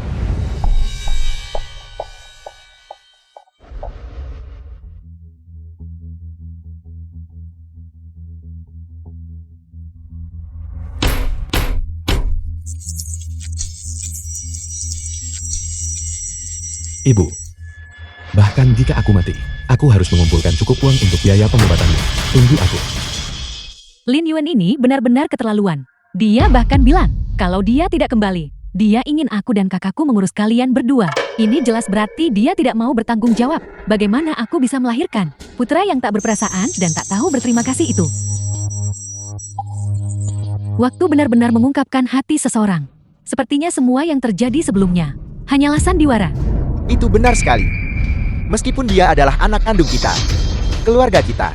Ibu, bahkan jika aku mati, aku harus mengumpulkan cukup uang untuk biaya pengobatanmu. Tunggu aku. Lin Yuan ini benar-benar keterlaluan. Dia bahkan bilang, kalau dia tidak kembali, dia ingin aku dan kakakku mengurus kalian berdua. Ini jelas berarti dia tidak mau bertanggung jawab. Bagaimana aku bisa melahirkan putra yang tak berperasaan dan tak tahu berterima kasih itu? Waktu benar-benar mengungkapkan hati seseorang. Sepertinya semua yang terjadi sebelumnya hanyalah sandiwara. Itu benar sekali. Meskipun dia adalah anak kandung kita, keluarga kita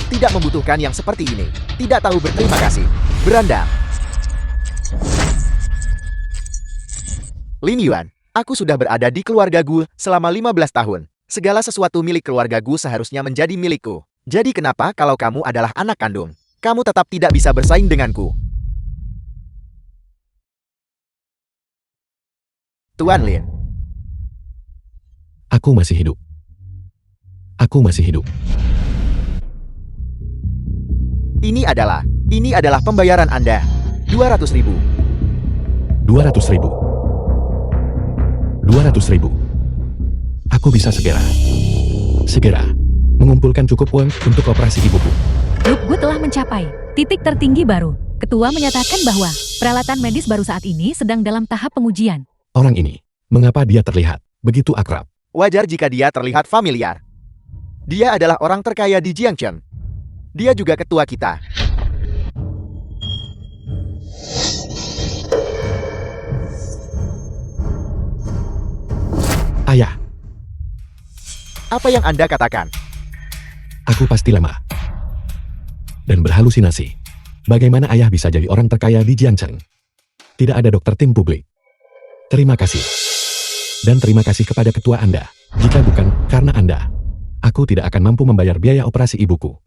tidak membutuhkan yang seperti ini. Tidak tahu berterima kasih. Berandal. Lin Yuan, aku sudah berada di keluarga Gu selama 15 tahun. Segala sesuatu milik keluarga Gu seharusnya menjadi milikku. Jadi kenapa kalau kamu adalah anak kandung, kamu tetap tidak bisa bersaing denganku? Tuan Lin. Aku masih hidup. Aku masih hidup. Ini adalah pembayaran Anda. 200.000. 200.000. 200.000. Aku bisa segera mengumpulkan cukup uang untuk operasi ibuku. Grup Gu telah mencapai titik tertinggi baru. Ketua menyatakan bahwa peralatan medis baru saat ini sedang dalam tahap pengujian. Orang ini, mengapa dia terlihat begitu akrab? Wajar jika dia terlihat familiar. Dia adalah orang terkaya di Jiangchen. Dia juga ketua kita. Ayah, Apa yang Anda katakan? aku pasti lama dan berhalusinasi. Bagaimana ayah bisa jadi orang terkaya di Jiangchen? Tidak ada dokter tim publik. Terima kasih. Dan terima kasih kepada ketua Anda. Jika bukan karena Anda, aku tidak akan mampu membayar biaya operasi ibuku.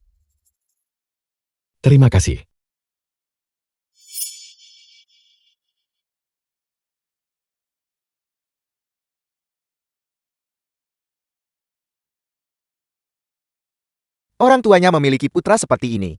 Terima kasih. Orang tuanya memiliki putra seperti ini.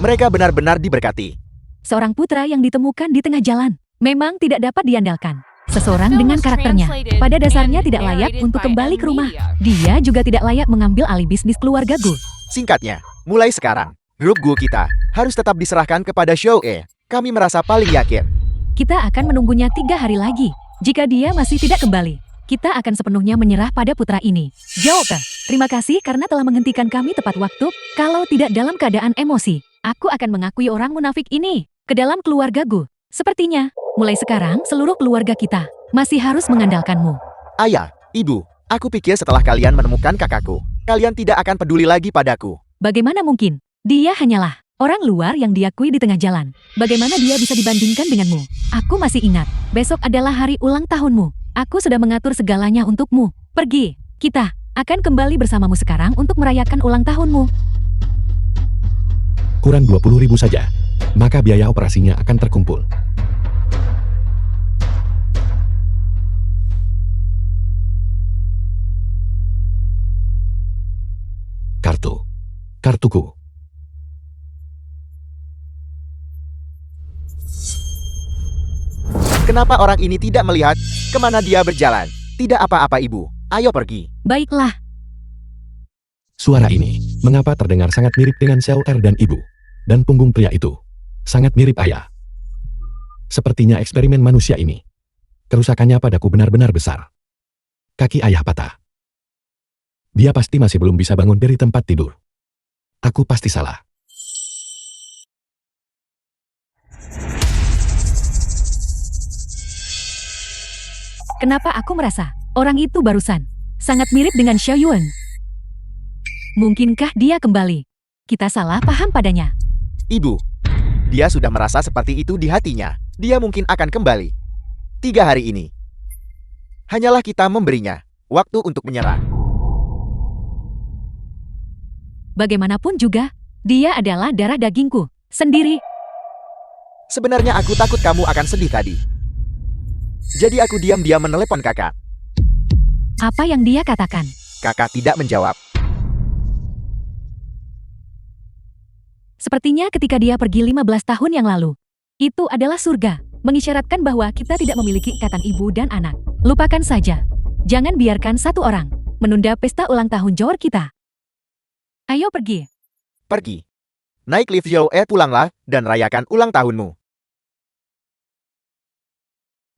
Mereka benar-benar diberkati. Seorang putra yang ditemukan di tengah jalan memang tidak dapat diandalkan. Seseorang Film dengan was karakternya translated pada dasarnya and tidak layak narrated untuk by kembali ke rumah. Media. Dia juga tidak layak mengambil alih bisnis keluarga Gu. Singkatnya, mulai sekarang, grup Gu kita harus tetap diserahkan kepada Xiao E. Kami merasa paling yakin. Kita akan menunggunya 3 hari lagi. Jika dia masih tidak kembali, kita akan sepenuhnya menyerah pada putra ini. Joker, terima kasih karena telah menghentikan kami tepat waktu. Kalau tidak dalam keadaan emosi, aku akan mengakui orang munafik ini ke dalam keluarga Gu. Sepertinya, mulai sekarang seluruh keluarga kita masih harus mengandalkanmu. Ayah, ibu, aku pikir setelah kalian menemukan kakakku, kalian tidak akan peduli lagi padaku. Bagaimana mungkin? Dia hanyalah orang luar yang diakui di tengah jalan. Bagaimana dia bisa dibandingkan denganmu? Aku masih ingat, besok adalah hari ulang tahunmu. Aku sudah mengatur segalanya untukmu. Pergi, kita akan kembali bersamamu sekarang untuk merayakan ulang tahunmu. Kurang 20.000 saja, maka biaya operasinya akan terkumpul. Kartuku. Kenapa orang ini tidak melihat kemana dia berjalan? Tidak apa-apa ibu, ayo pergi. Baiklah, Suara ini, mengapa terdengar sangat mirip dengan sel R dan ibu? Dan punggung pria itu, sangat mirip ayah. Sepertinya eksperimen manusia ini. Kerusakannya padaku benar-benar besar. Kaki ayah patah. Dia pasti masih belum bisa bangun dari tempat tidur. Aku pasti salah. kenapa aku merasa orang itu barusan sangat mirip dengan Xiao Yuan? Mungkinkah dia kembali? Kita salah paham padanya. Ibu, dia sudah merasa seperti itu di hatinya. Dia mungkin akan kembali. 3 hari ini. Hanyalah kita memberinya waktu untuk menyerah. Bagaimanapun juga, dia adalah darah dagingku sendiri. Sebenarnya aku takut kamu akan sedih tadi. Jadi aku diam-diam menelepon kakak. Apa yang dia katakan? Kakak tidak menjawab. Sepertinya ketika dia pergi 15 tahun yang lalu. Itu adalah surga, mengisyaratkan bahwa kita tidak memiliki ikatan ibu dan anak. Lupakan saja. Jangan biarkan satu orang menunda pesta ulang tahun Jor kita. Ayo pergi. Pergi. Naik lift Xiao E, pulanglah dan rayakan ulang tahunmu.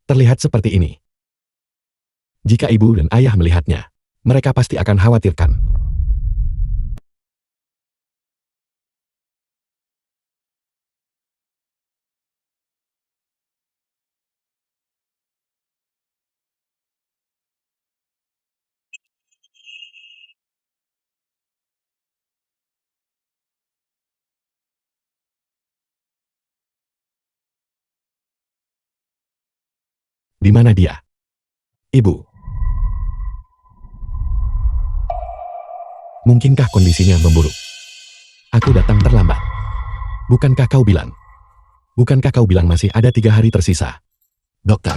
Terlihat seperti ini. Jika ibu dan ayah melihatnya, mereka pasti akan khawatirkan. Di mana dia? Ibu. Mungkinkah kondisinya memburuk? Aku datang terlambat. Bukankah kau bilang masih ada 3 hari tersisa? Dokter.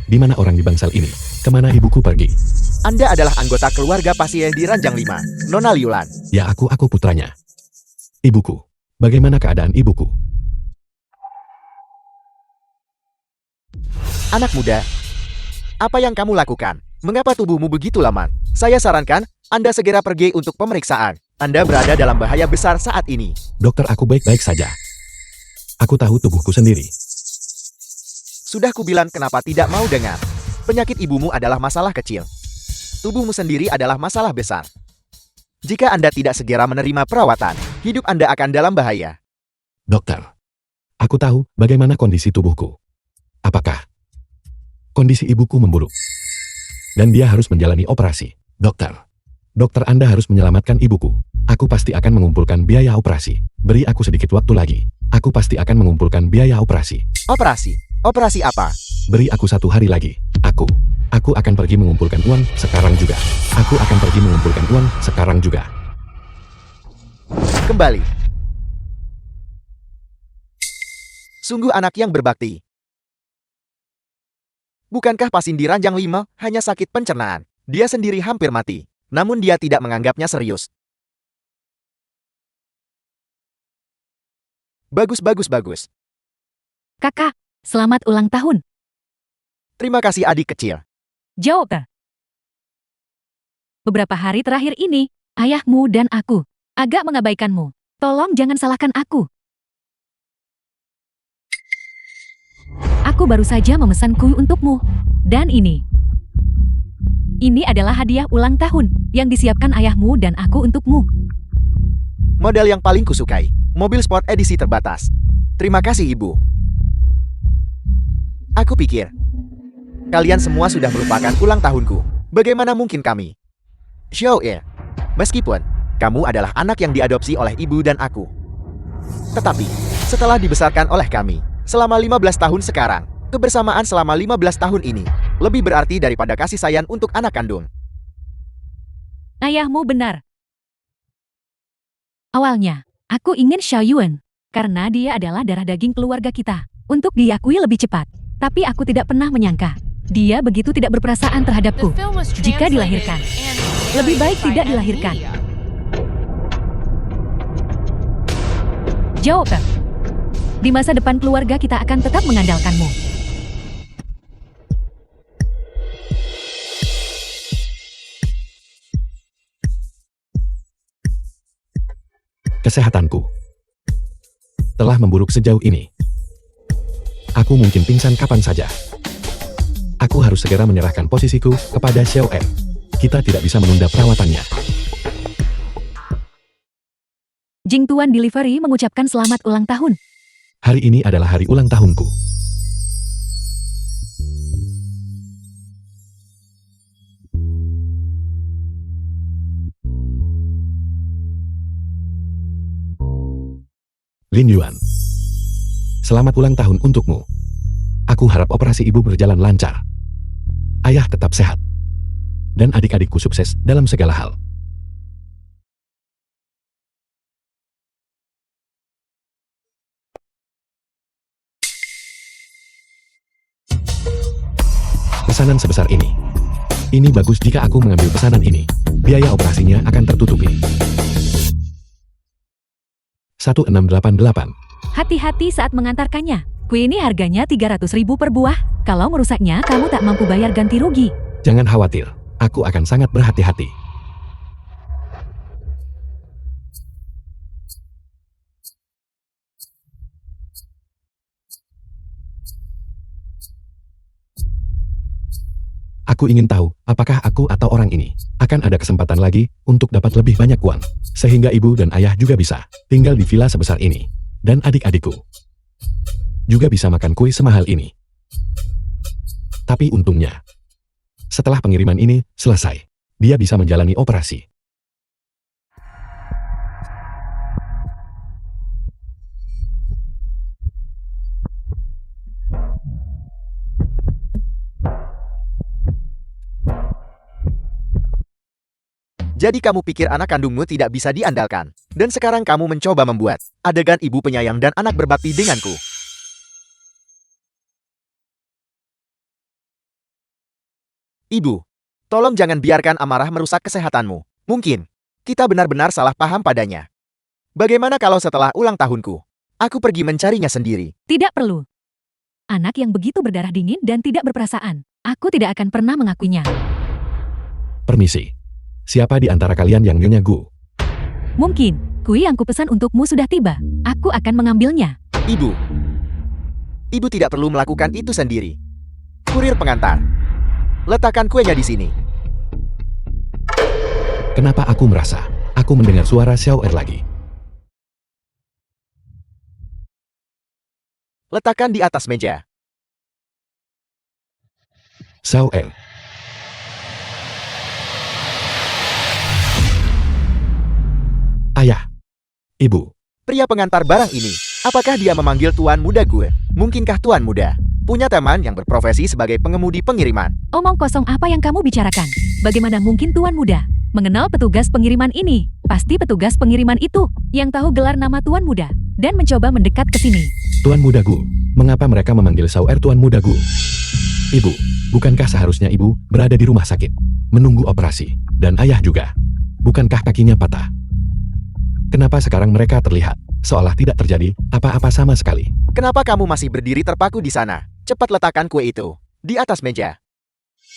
Di mana orang di bangsal ini? Kemana ibuku pergi? Anda adalah anggota keluarga pasien di Ranjang 5, Nona Liulan. Ya aku putranya. Ibuku. Bagaimana keadaan ibuku? Anak muda, apa yang kamu lakukan? Mengapa tubuhmu begitu lemah? Saya sarankan, Anda segera pergi untuk pemeriksaan. Anda berada dalam bahaya besar saat ini. Dokter, aku baik-baik saja. Aku tahu tubuhku sendiri. Sudah kubilang kenapa tidak mau dengar. Penyakit ibumu adalah masalah kecil. Tubuhmu sendiri adalah masalah besar. Jika Anda tidak segera menerima perawatan, hidup Anda akan dalam bahaya. Dokter, aku tahu bagaimana kondisi tubuhku. Apakah kondisi ibuku memburuk? Dan dia harus menjalani operasi. Dokter Anda harus menyelamatkan ibuku. Aku pasti akan mengumpulkan biaya operasi. Beri aku sedikit waktu lagi. Aku pasti akan mengumpulkan biaya operasi. Operasi? Operasi apa? Beri aku 1 hari lagi. Aku akan pergi mengumpulkan uang sekarang juga. Aku akan pergi mengumpulkan uang sekarang juga. Kembali. Sungguh anak yang berbakti. Bukankah Pasindi Ranjang 5 hanya sakit pencernaan? Dia sendiri hampir mati. Namun dia tidak menganggapnya serius. Bagus. Kakak, selamat ulang tahun. Terima kasih adik kecil. Jawab. Beberapa hari terakhir ini, ayahmu dan aku agak mengabaikanmu. Tolong jangan salahkan aku. Aku baru saja memesan kue untukmu. Dan ini adalah hadiah ulang tahun yang disiapkan ayahmu dan aku untukmu. Model yang paling kusukai. Mobil sport edisi terbatas. Terima kasih ibu. Aku pikir kalian semua sudah melupakan ulang tahunku. Bagaimana mungkin kami? Meskipun kamu adalah anak yang diadopsi oleh ibu dan aku. Tetapi, setelah dibesarkan oleh kami, selama 15 tahun sekarang, kebersamaan selama 15 tahun ini, lebih berarti daripada kasih sayang untuk anak kandung. Ayahmu benar. Awalnya, aku ingin Xiao Yuan, karena dia adalah darah daging keluarga kita, untuk diakui lebih cepat. Tapi aku tidak pernah menyangka, dia begitu tidak berperasaan The terhadapku. film was Jika translated dilahirkan, and lebih baik narrated by tidak M dilahirkan. Media. Jawab. Di masa depan keluarga kita akan tetap mengandalkanmu. Kesehatanku telah memburuk sejauh ini. Aku mungkin pingsan kapan saja. Aku harus segera menyerahkan posisiku kepada Xiao M. Kita tidak bisa menunda perawatannya. Jing Tuan Delivery mengucapkan selamat ulang tahun. Hari ini adalah hari ulang tahunku. Lin Yuan, selamat ulang tahun untukmu. Aku harap operasi ibu berjalan lancar. Ayah tetap sehat. Dan adik-adikku sukses dalam segala hal. Pesanan sebesar ini. Ini bagus jika aku mengambil pesanan ini. Biaya operasinya akan tertutupi. 1688. Hati-hati saat mengantarkannya. Kue ini harganya 300.000 per buah. Kalau merusaknya, kamu tak mampu bayar ganti rugi. Jangan khawatir, aku akan sangat berhati-hati. Aku ingin tahu, apakah aku atau orang ini akan ada kesempatan lagi untuk dapat lebih banyak uang, sehingga ibu dan ayah juga bisa tinggal di villa sebesar ini, dan adik-adikku juga bisa makan kue semahal ini. Tapi untungnya, setelah pengiriman ini selesai, dia bisa menjalani operasi. Jadi kamu pikir anak kandungmu tidak bisa diandalkan. Dan sekarang kamu mencoba membuat adegan ibu penyayang dan anak berbakti denganku. Ibu, tolong jangan biarkan amarah merusak kesehatanmu. Mungkin kita benar-benar salah paham padanya. Bagaimana kalau setelah ulang tahunku, aku pergi mencarinya sendiri? Tidak perlu. Anak yang begitu berdarah dingin dan tidak berperasaan. Aku tidak akan pernah mengakuinya. Permisi. Siapa di antara kalian yang Nyonya Gu? Mungkin, kue yang kupesan untukmu sudah tiba. Aku akan mengambilnya. Ibu. Ibu tidak perlu melakukan itu sendiri. Kurir pengantar. Letakkan kuenya di sini. Kenapa aku merasa aku mendengar suara Xiao Er lagi? Letakkan di atas meja. Xiao Er. Ayah. Ibu. Pria pengantar barang ini, apakah dia memanggil Tuan Muda gue? Mungkinkah Tuan Muda punya teman yang berprofesi sebagai pengemudi pengiriman? Omong kosong apa yang kamu bicarakan? Bagaimana mungkin Tuan Muda mengenal petugas pengiriman ini? Pasti petugas pengiriman itu yang tahu gelar nama Tuan Muda dan mencoba mendekat ke sini. Tuan Muda Gu. Mengapa mereka memanggil Xiao Er Tuan Muda Gu? Ibu, bukankah seharusnya ibu berada di rumah sakit, menunggu operasi, dan ayah juga? Bukankah kakinya patah? Kenapa sekarang mereka terlihat seolah tidak terjadi apa-apa sama sekali? Kenapa kamu masih berdiri terpaku di sana? Cepat letakkan kue itu di atas meja.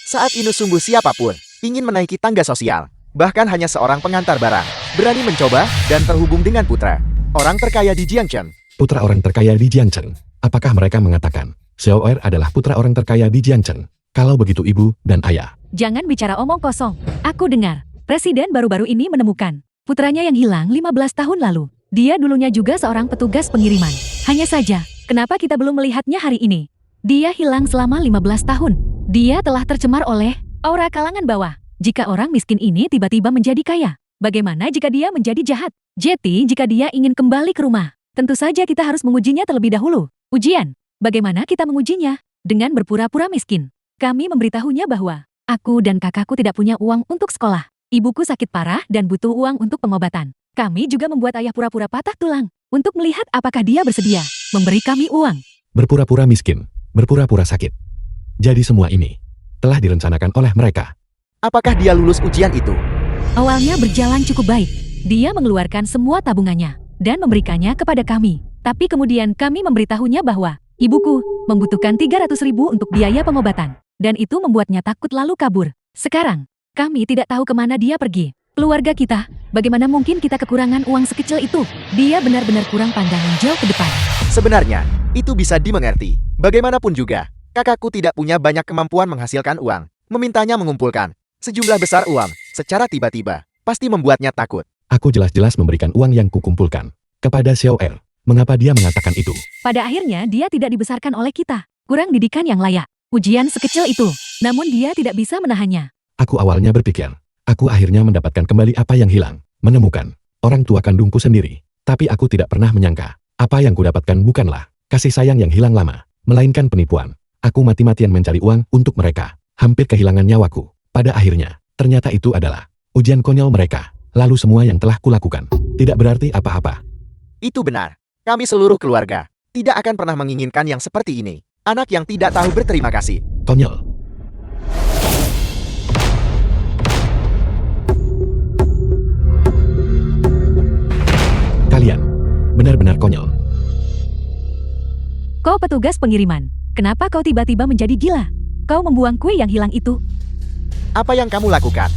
Saat ini sungguh siapapun ingin menaiki tangga sosial, bahkan hanya seorang pengantar barang, berani mencoba dan terhubung dengan putra orang terkaya di Jiangchen. Putra orang terkaya di Jiangchen. Apakah mereka mengatakan Xiao Er adalah putra orang terkaya di Jiangchen? Kalau begitu ibu dan ayah. Jangan bicara omong kosong. Aku dengar, presiden baru-baru ini menemukan putranya yang hilang 15 tahun lalu. Dia dulunya juga seorang petugas pengiriman. Hanya saja, kenapa kita belum melihatnya hari ini? Dia hilang selama 15 tahun. Dia telah tercemar oleh aura kalangan bawah. Jika orang miskin ini tiba-tiba menjadi kaya, bagaimana jika dia menjadi jahat? Jadi, jika dia ingin kembali ke rumah, tentu saja kita harus mengujinya terlebih dahulu. Ujian, bagaimana kita mengujinya? Dengan berpura-pura miskin. Kami memberitahunya bahwa aku dan kakakku tidak punya uang untuk sekolah. Ibuku sakit parah dan butuh uang untuk pengobatan. Kami juga membuat ayah pura-pura patah tulang untuk melihat apakah dia bersedia memberi kami uang. Berpura-pura miskin, berpura-pura sakit. Jadi semua ini telah direncanakan oleh mereka. Apakah dia lulus ujian itu? Awalnya berjalan cukup baik. Dia mengeluarkan semua tabungannya dan memberikannya kepada kami. Tapi kemudian kami memberitahunya bahwa ibuku membutuhkan 300.000 untuk biaya pengobatan. Dan itu membuatnya takut lalu kabur. Sekarang, kami tidak tahu kemana dia pergi. Keluarga kita, bagaimana mungkin kita kekurangan uang sekecil itu? Dia benar-benar kurang pandangan jauh ke depan. Sebenarnya, itu bisa dimengerti. Bagaimanapun juga, kakakku tidak punya banyak kemampuan menghasilkan uang. Memintanya mengumpulkan sejumlah besar uang secara tiba-tiba pasti membuatnya takut. Aku jelas-jelas memberikan uang yang kukumpulkan kepada Xiao Er. Mengapa dia mengatakan itu? Pada akhirnya dia tidak dibesarkan oleh kita. Kurang didikan yang layak. Ujian sekecil itu. Namun dia tidak bisa menahannya. Aku awalnya berpikir, aku akhirnya mendapatkan kembali apa yang hilang. Menemukan orang tua kandungku sendiri. Tapi aku tidak pernah menyangka, apa yang kudapatkan bukanlah kasih sayang yang hilang lama, melainkan penipuan. Aku mati-matian mencari uang untuk mereka. Hampir kehilangan nyawaku. Pada akhirnya, ternyata itu adalah ujian konyol mereka. Lalu semua yang telah kulakukan tidak berarti apa-apa. Itu benar. Kami seluruh keluarga tidak akan pernah menginginkan yang seperti ini. Anak yang tidak tahu berterima kasih. Konyol. Kalian benar-benar konyol. Kau petugas pengiriman. Kenapa kau tiba-tiba menjadi gila? Kau membuang kue yang hilang itu. Apa yang kamu lakukan?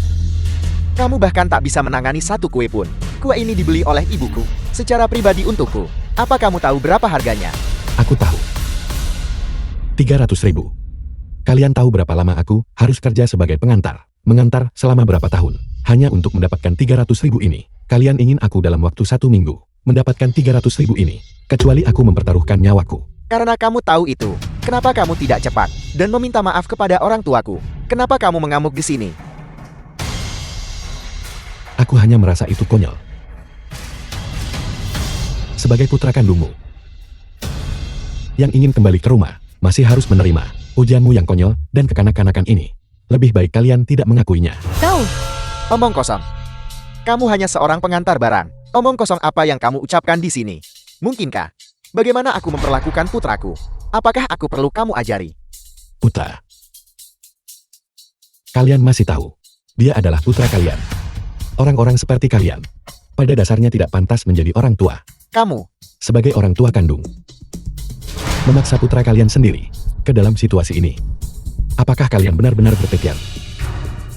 Kamu bahkan tak bisa menangani satu kue pun. Kue ini dibeli oleh ibuku secara pribadi untukku. Apa kamu tahu berapa harganya? Aku tahu. 300.000. Kalian tahu berapa lama aku harus kerja sebagai pengantar? Mengantar selama berapa tahun? Hanya untuk mendapatkan 300.000 ini. Kalian ingin aku dalam waktu 1 minggu mendapatkan 300.000 ini. Kecuali aku mempertaruhkan nyawaku. Karena kamu tahu itu. Kenapa kamu tidak cepat dan meminta maaf kepada orang tuaku? Kenapa kamu mengamuk di sini? Aku hanya merasa itu konyol. Sebagai putra kandungmu yang ingin kembali ke rumah, masih harus menerima ujianmu yang konyol dan kekanak-kanakan ini. Lebih baik kalian tidak mengakuinya. Kau, Omong kosong. Kamu hanya seorang pengantar barang. Omong kosong apa yang kamu ucapkan di sini? Mungkinkah? Bagaimana aku memperlakukan putraku? Apakah aku perlu kamu ajari? Putra. Kalian masih tahu, dia adalah putra kalian. Orang-orang seperti kalian, pada dasarnya tidak pantas menjadi orang tua. Kamu, Sebagai orang tua kandung, memaksa putra kalian sendiri ke dalam situasi ini. Apakah kalian benar-benar berpikir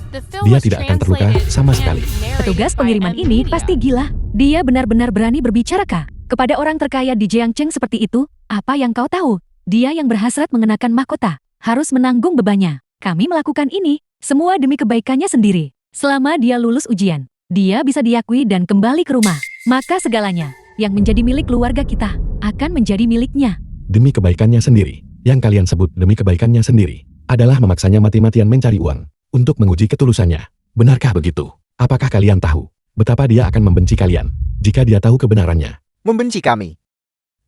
The film dia was tidak akan terluka translated sama and sekali? narrated Petugas by pengiriman M. ini Media. pasti gila. Dia benar-benar berani berbicara kah? Kepada orang terkaya di Jiangcheng seperti itu, apa yang kau tahu? Dia yang berhasrat mengenakan mahkota, harus menanggung bebannya. Kami melakukan ini, semua demi kebaikannya sendiri. Selama dia lulus ujian, dia bisa diakui dan kembali ke rumah. Maka segalanya, yang menjadi milik keluarga kita, akan menjadi miliknya. Demi kebaikannya sendiri, yang kalian sebut demi kebaikannya sendiri, adalah memaksanya mati-matian mencari uang untuk menguji ketulusannya. Benarkah begitu? Apakah kalian tahu betapa dia akan membenci kalian jika dia tahu kebenarannya? Membenci kami.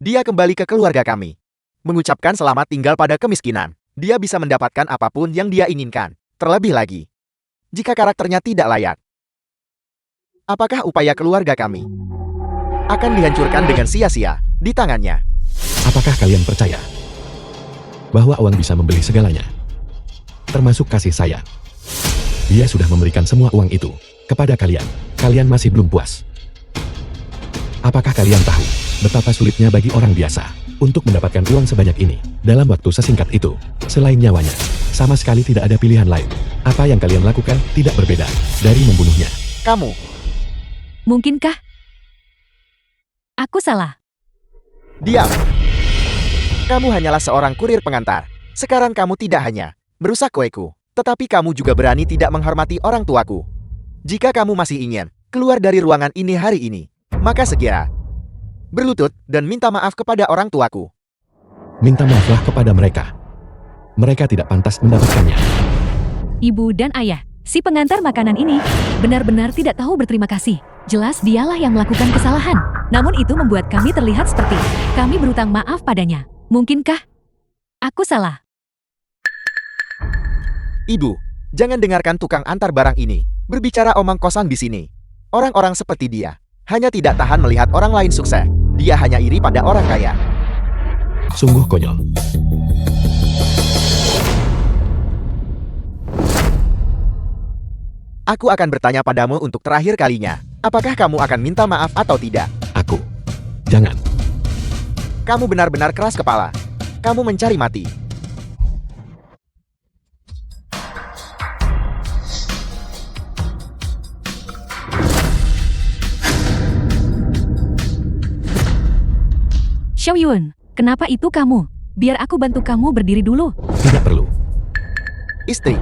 Dia kembali ke keluarga kami. Mengucapkan selamat tinggal pada kemiskinan. Dia bisa mendapatkan apapun yang dia inginkan. Terlebih lagi, jika karakternya tidak layak. Apakah upaya keluarga kami akan dihancurkan dengan sia-sia di tangannya? Apakah kalian percaya bahwa uang bisa membeli segalanya? Termasuk kasih sayang. Dia sudah memberikan semua uang itu kepada kalian. Kalian masih belum puas. Apakah kalian tahu betapa sulitnya bagi orang biasa untuk mendapatkan uang sebanyak ini dalam waktu sesingkat itu? Selain nyawanya, sama sekali tidak ada pilihan lain. Apa yang kalian lakukan tidak berbeda dari membunuhnya. Kamu, Mungkinkah? Aku salah. diam. Kamu hanyalah seorang kurir pengantar. Sekarang kamu tidak hanya merusak kueku, tetapi kamu juga berani tidak menghormati orang tuaku. Jika kamu masih ingin keluar dari ruangan ini hari ini, maka segera berlutut dan minta maaf kepada orang tuaku. Minta maaflah kepada mereka. Mereka tidak pantas mendapatkannya. Ibu dan ayah, si pengantar makanan ini benar-benar tidak tahu berterima kasih. Jelas dialah yang melakukan kesalahan. Namun itu membuat kami terlihat seperti kami berutang maaf padanya. Mungkinkah? Aku salah. Ibu, jangan dengarkan tukang antar barang ini berbicara omong kosong di sini. Orang-orang seperti dia hanya tidak tahan melihat orang lain sukses. Dia hanya iri pada orang kaya. Sungguh konyol. Aku akan bertanya padamu untuk terakhir kalinya. Apakah kamu akan minta maaf atau tidak? Aku. Jangan. Kamu benar-benar keras kepala. Kamu mencari mati. Xiaoyun, kenapa itu kamu? Biar aku bantu kamu berdiri dulu. Tidak perlu. Istri,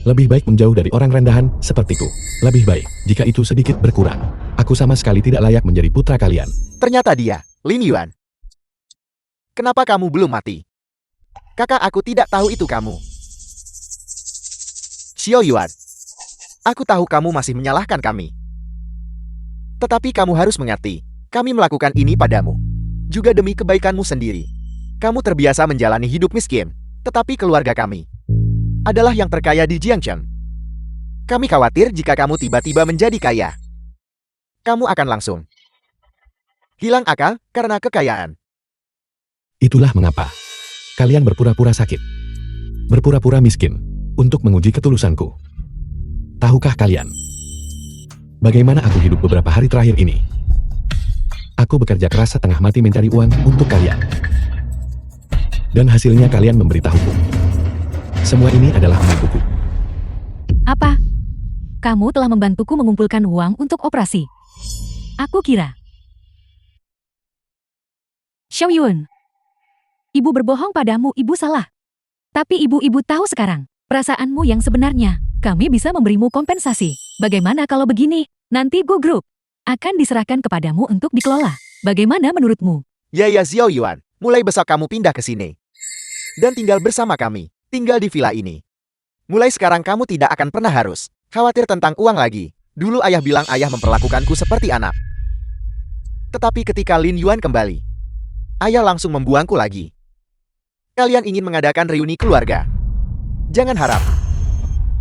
Lebih baik menjauh dari orang rendahan sepertiku. Lebih baik jika itu sedikit berkurang. Aku sama sekali tidak layak menjadi putra kalian. ternyata dia, Lin Yuan. Kenapa kamu belum mati? Kakak aku tidak tahu itu kamu. Xiao Yuan, aku tahu kamu masih menyalahkan kami. Tetapi kamu harus mengerti, kami melakukan ini padamu. Juga demi kebaikanmu sendiri. Kamu terbiasa menjalani hidup miskin, tetapi keluarga kami adalah yang terkaya di Jiangcheng. Kami khawatir jika kamu tiba-tiba menjadi kaya. Kamu akan langsung hilang akal karena kekayaan. Itulah mengapa kalian berpura-pura sakit. Berpura-pura miskin untuk menguji ketulusanku. Tahukah kalian bagaimana aku hidup beberapa hari terakhir ini? Aku bekerja keras setengah mati mencari uang untuk kalian. Dan hasilnya kalian memberitahuku. Semua ini adalah menipuku. Apa? Kamu telah membantuku mengumpulkan uang untuk operasi. Aku kira. Xiaoyun, ibu berbohong padamu, ibu salah. Tapi ibu-ibu tahu sekarang, perasaanmu yang sebenarnya. Kami bisa memberimu kompensasi. Bagaimana kalau begini? Nanti Gu Group akan diserahkan kepadamu untuk dikelola. Bagaimana menurutmu? Ya Xiao Yuan, mulai besok kamu pindah ke sini. Dan tinggal bersama kami, tinggal di villa ini. Mulai sekarang kamu tidak akan pernah harus khawatir tentang uang lagi. Dulu ayah bilang ayah memperlakukanku seperti anak. Tetapi ketika Lin Yuan kembali, ayah langsung membuangku lagi. Kalian ingin mengadakan reuni keluarga. Jangan harap.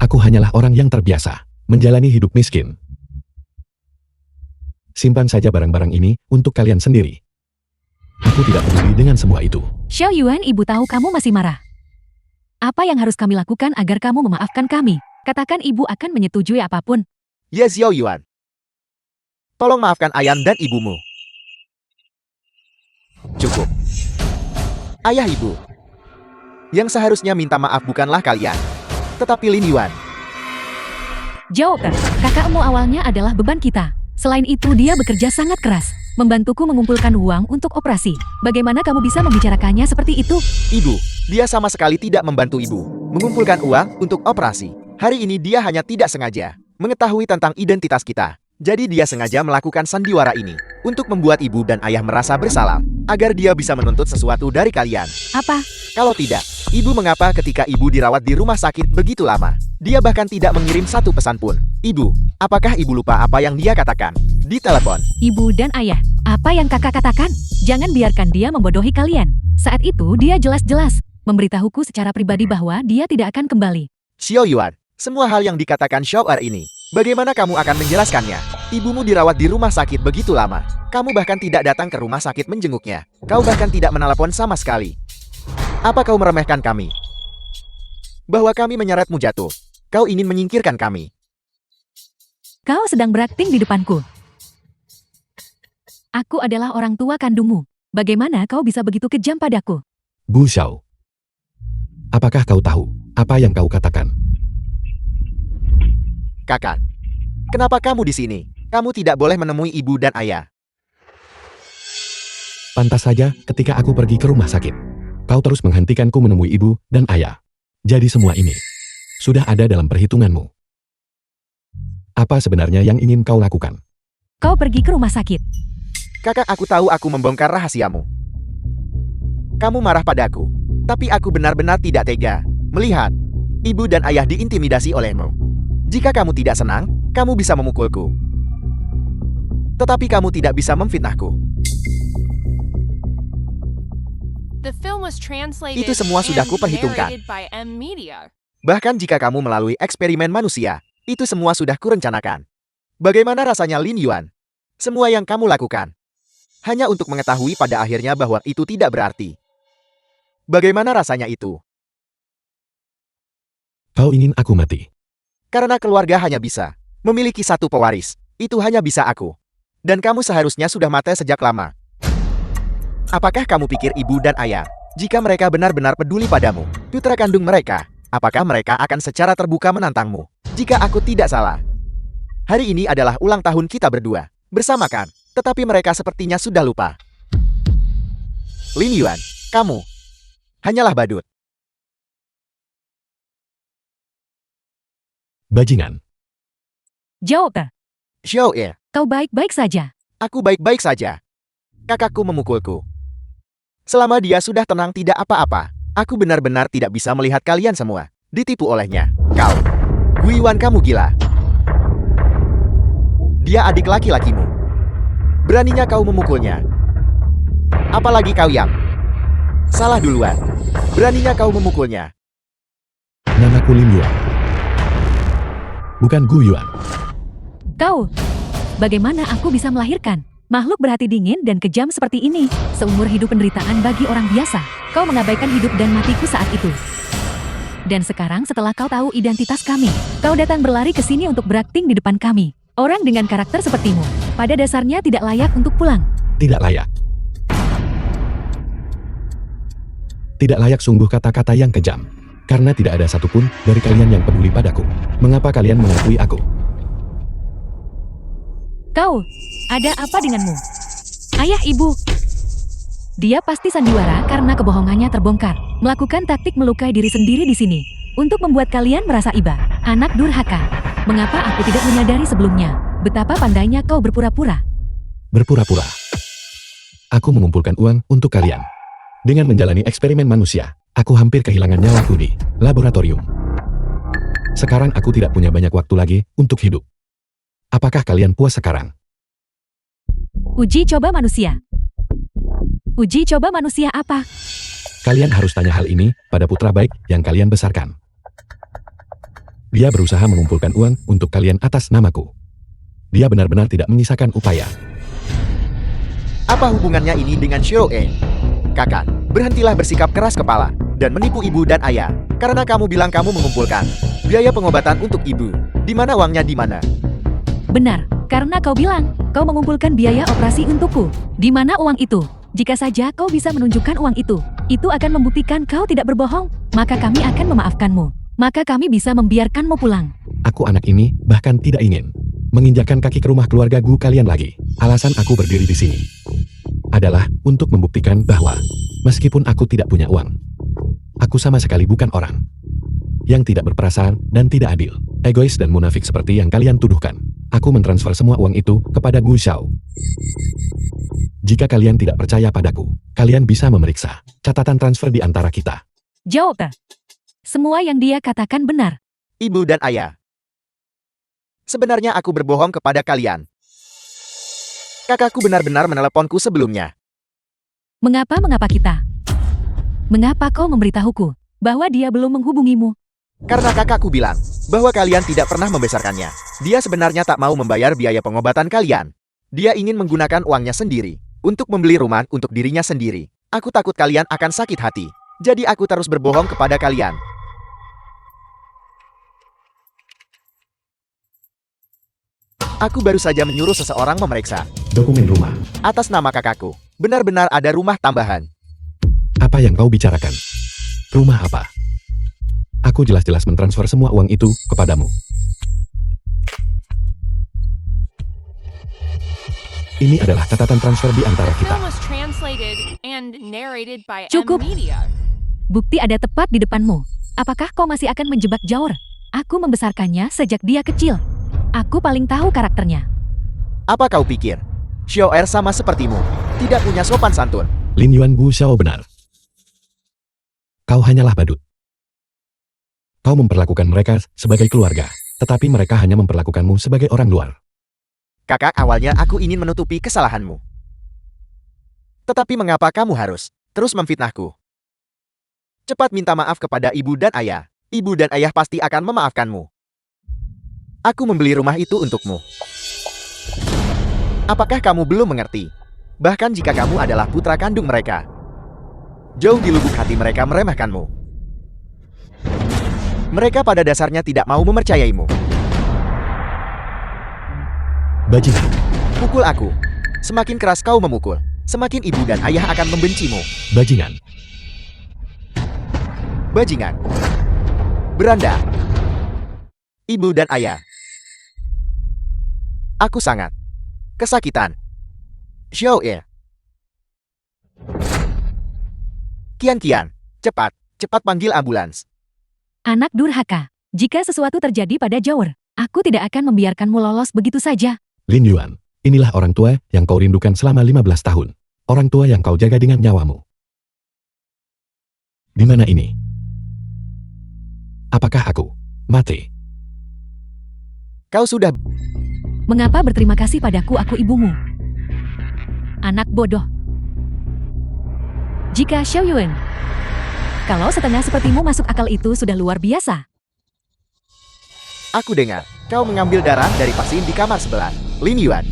Aku hanyalah orang yang terbiasa menjalani hidup miskin. Simpan saja barang-barang ini untuk kalian sendiri. Aku tidak peduli dengan semua itu. Xiaoyun, ibu tahu kamu masih marah. Apa yang harus kami lakukan agar kamu memaafkan kami? Katakan ibu akan menyetujui apapun. Ya Xiao Yuan. Tolong maafkan Ayan dan ibumu. Cukup. ayah ibu. Yang seharusnya minta maaf bukanlah kalian, tetapi Lin Yuan. Joker, kakakmu awalnya adalah beban kita. Selain itu dia bekerja sangat keras, membantuku mengumpulkan uang untuk operasi. Bagaimana kamu bisa membicarakannya seperti itu? Ibu, dia sama sekali tidak membantu ibu mengumpulkan uang untuk operasi. Hari ini dia hanya tidak sengaja mengetahui tentang identitas kita. Jadi dia sengaja melakukan sandiwara ini untuk membuat ibu dan ayah merasa bersalah, agar dia bisa menuntut sesuatu dari kalian. Apa? Kalau tidak, ibu mengapa ketika ibu dirawat di rumah sakit begitu lama? Dia bahkan tidak mengirim satu pesan pun. Ibu, apakah ibu lupa apa yang dia katakan di telepon? Ibu dan ayah, apa yang kakak katakan? Jangan biarkan dia membodohi kalian. Saat itu dia jelas-jelas memberitahuku secara pribadi bahwa dia tidak akan kembali. Xiao Yuan, semua hal yang dikatakan Xiao Er ini, bagaimana kamu akan menjelaskannya? Ibumu dirawat di rumah sakit begitu lama. Kamu bahkan tidak datang ke rumah sakit menjenguknya. Kau bahkan tidak menelepon sama sekali. Apa kau meremehkan kami? Bahwa kami menyeretmu jatuh. Kau ingin menyingkirkan kami. Kau sedang berakting di depanku. Aku adalah orang tua kandungmu. Bagaimana kau bisa begitu kejam padaku? Bu Xiao. Apakah kau tahu apa yang kau katakan? Kakak, kenapa kamu di sini? Kamu tidak boleh menemui ibu dan ayah. Pantas saja ketika aku pergi ke rumah sakit, kau terus menghentikanku menemui ibu dan ayah. Jadi semua ini sudah ada dalam perhitunganmu. Apa sebenarnya yang ingin kau lakukan? Kau pergi ke rumah sakit. Kakak, aku tahu aku membongkar rahasiamu. Kamu marah padaku, tapi aku benar-benar tidak tega melihat ibu dan ayah diintimidasi olehmu. Jika kamu tidak senang, kamu bisa memukulku. Tetapi kamu tidak bisa memfitnahku. The film was translated Itu semua sudah and kuperhitungkan. narrated by M Media. Bahkan jika kamu melalui eksperimen manusia, itu semua sudah kurencanakan. Bagaimana rasanya Lin Yuan? Semua yang kamu lakukan hanya untuk mengetahui pada akhirnya bahwa itu tidak berarti. Bagaimana rasanya itu? Kau ingin aku mati? Karena keluarga hanya bisa memiliki satu pewaris. Itu hanya bisa aku. Dan kamu seharusnya sudah mati sejak lama. Apakah kamu pikir ibu dan ayah, jika mereka benar-benar peduli padamu, putra kandung mereka, apakah mereka akan secara terbuka menantangmu? Jika aku tidak salah, hari ini adalah ulang tahun kita berdua, bersama kan? Tetapi mereka sepertinya sudah lupa. Lin Yuan, kamu hanyalah badut. Bajingan. Joker, Xiao Er, kau baik-baik saja. aku baik-baik saja. Kakakku memukulku. Selama dia sudah tenang tidak apa-apa, aku benar-benar tidak bisa melihat kalian semua ditipu olehnya. Kau, Guiwan, kamu gila. Dia adik laki-lakimu. Beraninya kau memukulnya. Apalagi kau yang salah duluan. Beraninya kau memukulnya. Namaku Lin Yuan. Bukan Gu Yuan. Kau, bagaimana aku bisa melahirkan makhluk berhati dingin dan kejam seperti ini? Seumur hidup penderitaan bagi orang biasa. Kau mengabaikan hidup dan matiku saat itu. Dan sekarang setelah kau tahu identitas kami, kau datang berlari ke sini untuk berakting di depan kami. Orang dengan karakter sepertimu, pada dasarnya tidak layak untuk pulang. Tidak layak. Tidak layak sungguh kata-kata yang kejam. Karena tidak ada satupun dari kalian yang peduli padaku. Mengapa kalian mengakui aku? Kau, ada apa denganmu? Ayah ibu. Dia pasti sandiwara karena kebohongannya terbongkar. Melakukan taktik melukai diri sendiri di sini. Untuk membuat kalian merasa iba. Anak durhaka. Mengapa aku tidak menyadari sebelumnya? Betapa pandainya kau berpura-pura. Berpura-pura. Aku mengumpulkan uang untuk kalian. Dengan menjalani eksperimen manusia, aku hampir kehilangan nyawaku di laboratorium. Sekarang aku tidak punya banyak waktu lagi untuk hidup. Apakah kalian puas sekarang? Uji coba manusia. Uji coba manusia apa? Kalian harus tanya hal ini pada putra baik yang kalian besarkan. Dia berusaha mengumpulkan uang untuk kalian atas namaku. Dia benar-benar tidak menyisakan upaya. Apa hubungannya ini dengan Xiao Er? Kakak, berhentilah bersikap keras kepala dan menipu ibu dan ayah. Karena kamu bilang kamu mengumpulkan biaya pengobatan untuk ibu. Di mana uangnya di mana? Benar, karena kau bilang kau mengumpulkan biaya operasi untukku. Di mana uang itu? Jika saja kau bisa menunjukkan uang itu Itu akan membuktikan kau tidak berbohong, maka kami akan memaafkanmu. Maka kami bisa membiarkanmu pulang. Aku anak ini bahkan tidak ingin menginjakkan kaki ke rumah keluarga Gu kalian lagi. Alasan aku berdiri di sini adalah untuk membuktikan bahwa meskipun aku tidak punya uang, aku sama sekali bukan orang yang tidak berperasaan dan tidak adil, egois dan munafik seperti yang kalian tuduhkan. Aku mentransfer semua uang itu kepada Gu Xiao. Jika kalian tidak percaya padaku, kalian bisa memeriksa catatan transfer di antara kita. Jawab. Semua yang dia katakan benar. Ibu dan ayah. Sebenarnya aku berbohong kepada kalian. Kakakku benar-benar meneleponku sebelumnya. Mengapa kita? Mengapa kau memberitahuku bahwa dia belum menghubungimu? Karena kakakku bilang bahwa kalian tidak pernah membesarkannya. Dia sebenarnya tak mau membayar biaya pengobatan kalian. Dia ingin menggunakan uangnya sendiri untuk membeli rumah untuk dirinya sendiri. Aku takut kalian akan sakit hati. Jadi aku terus berbohong kepada kalian. Aku baru saja menyuruh seseorang memeriksa Dokumen rumah. atas nama kakakku. Benar-benar ada rumah tambahan. Apa yang kau bicarakan? Rumah apa? Aku jelas-jelas mentransfer semua uang itu kepadamu. Ini adalah catatan transfer di antara The kita. film was translated and narrated by Cukup. M Media. Bukti ada tepat di depanmu. Apakah kau masih akan menjebak Jaur? Aku membesarkannya sejak dia kecil. Aku paling tahu karakternya. Apa kau pikir? Xiao Er sama sepertimu. Tidak punya sopan santun. Lin Yuan Gu Xiao benar. Kau hanyalah badut. Kau memperlakukan mereka sebagai keluarga, tetapi mereka hanya memperlakukanmu sebagai orang luar. Kakak, awalnya aku ingin menutupi kesalahanmu. Tetapi mengapa kamu harus terus memfitnahku? Cepat minta maaf kepada ibu dan ayah. Ibu dan ayah pasti akan memaafkanmu. Aku membeli rumah itu untukmu. Apakah kamu belum mengerti? Bahkan jika kamu adalah putra kandung mereka, jauh di lubuk hati mereka meremehkanmu. Mereka pada dasarnya tidak mau mempercayaimu. Bajingan. Pukul aku. Semakin keras kau memukul, semakin ibu dan ayah akan membencimu. Bajingan. Bajingan. Beranda. Ibu dan ayah. Aku sangat kesakitan. Xiao Er. Kian, cepat panggil ambulans. Anak durhaka. Jika sesuatu terjadi pada Jaur, aku tidak akan membiarkanmu lolos begitu saja. Lin Yuan, inilah orang tua yang kau rindukan selama 15 tahun. Orang tua yang kau jaga dengan nyawamu. Di mana ini? Apakah aku mati? Kau sudah... Mengapa berterima kasih padaku aku ibumu? Anak bodoh. Jika Xiao Yuan, kalau setengah sepertimu masuk akal itu sudah luar biasa. Aku dengar kau mengambil darah dari pasien di kamar sebelah. Lin Yuan.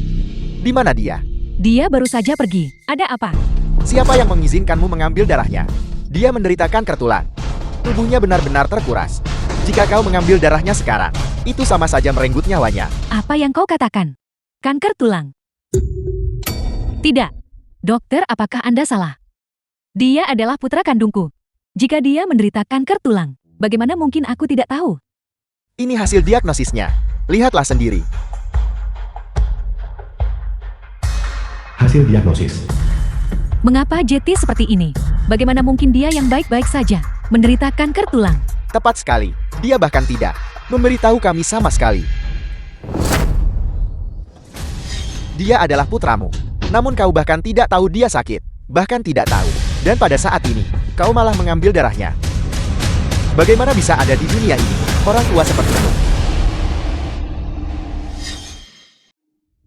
Di mana dia? Dia baru saja pergi. Ada apa? Siapa yang mengizinkanmu mengambil darahnya? Dia menderita kanker tulang. Tubuhnya benar-benar terkuras. Jika kau mengambil darahnya sekarang, itu sama saja merenggut nyawanya. Apa yang kau katakan? Kanker tulang? Tidak. Dokter, apakah Anda salah? Dia adalah putra kandungku. Jika dia menderita kanker tulang, bagaimana mungkin aku tidak tahu? Ini hasil diagnosisnya. Lihatlah sendiri. Hasil diagnosis. Mengapa Jetty seperti ini? Bagaimana mungkin dia yang baik-baik saja menderita kanker tulang? Tepat sekali. Dia bahkan tidak memberitahu kami sama sekali. Dia adalah putramu. Namun kau bahkan tidak tahu dia sakit. Bahkan tidak tahu. Dan pada saat ini, kau malah mengambil darahnya. Bagaimana bisa ada di dunia ini orang tua sepertimu?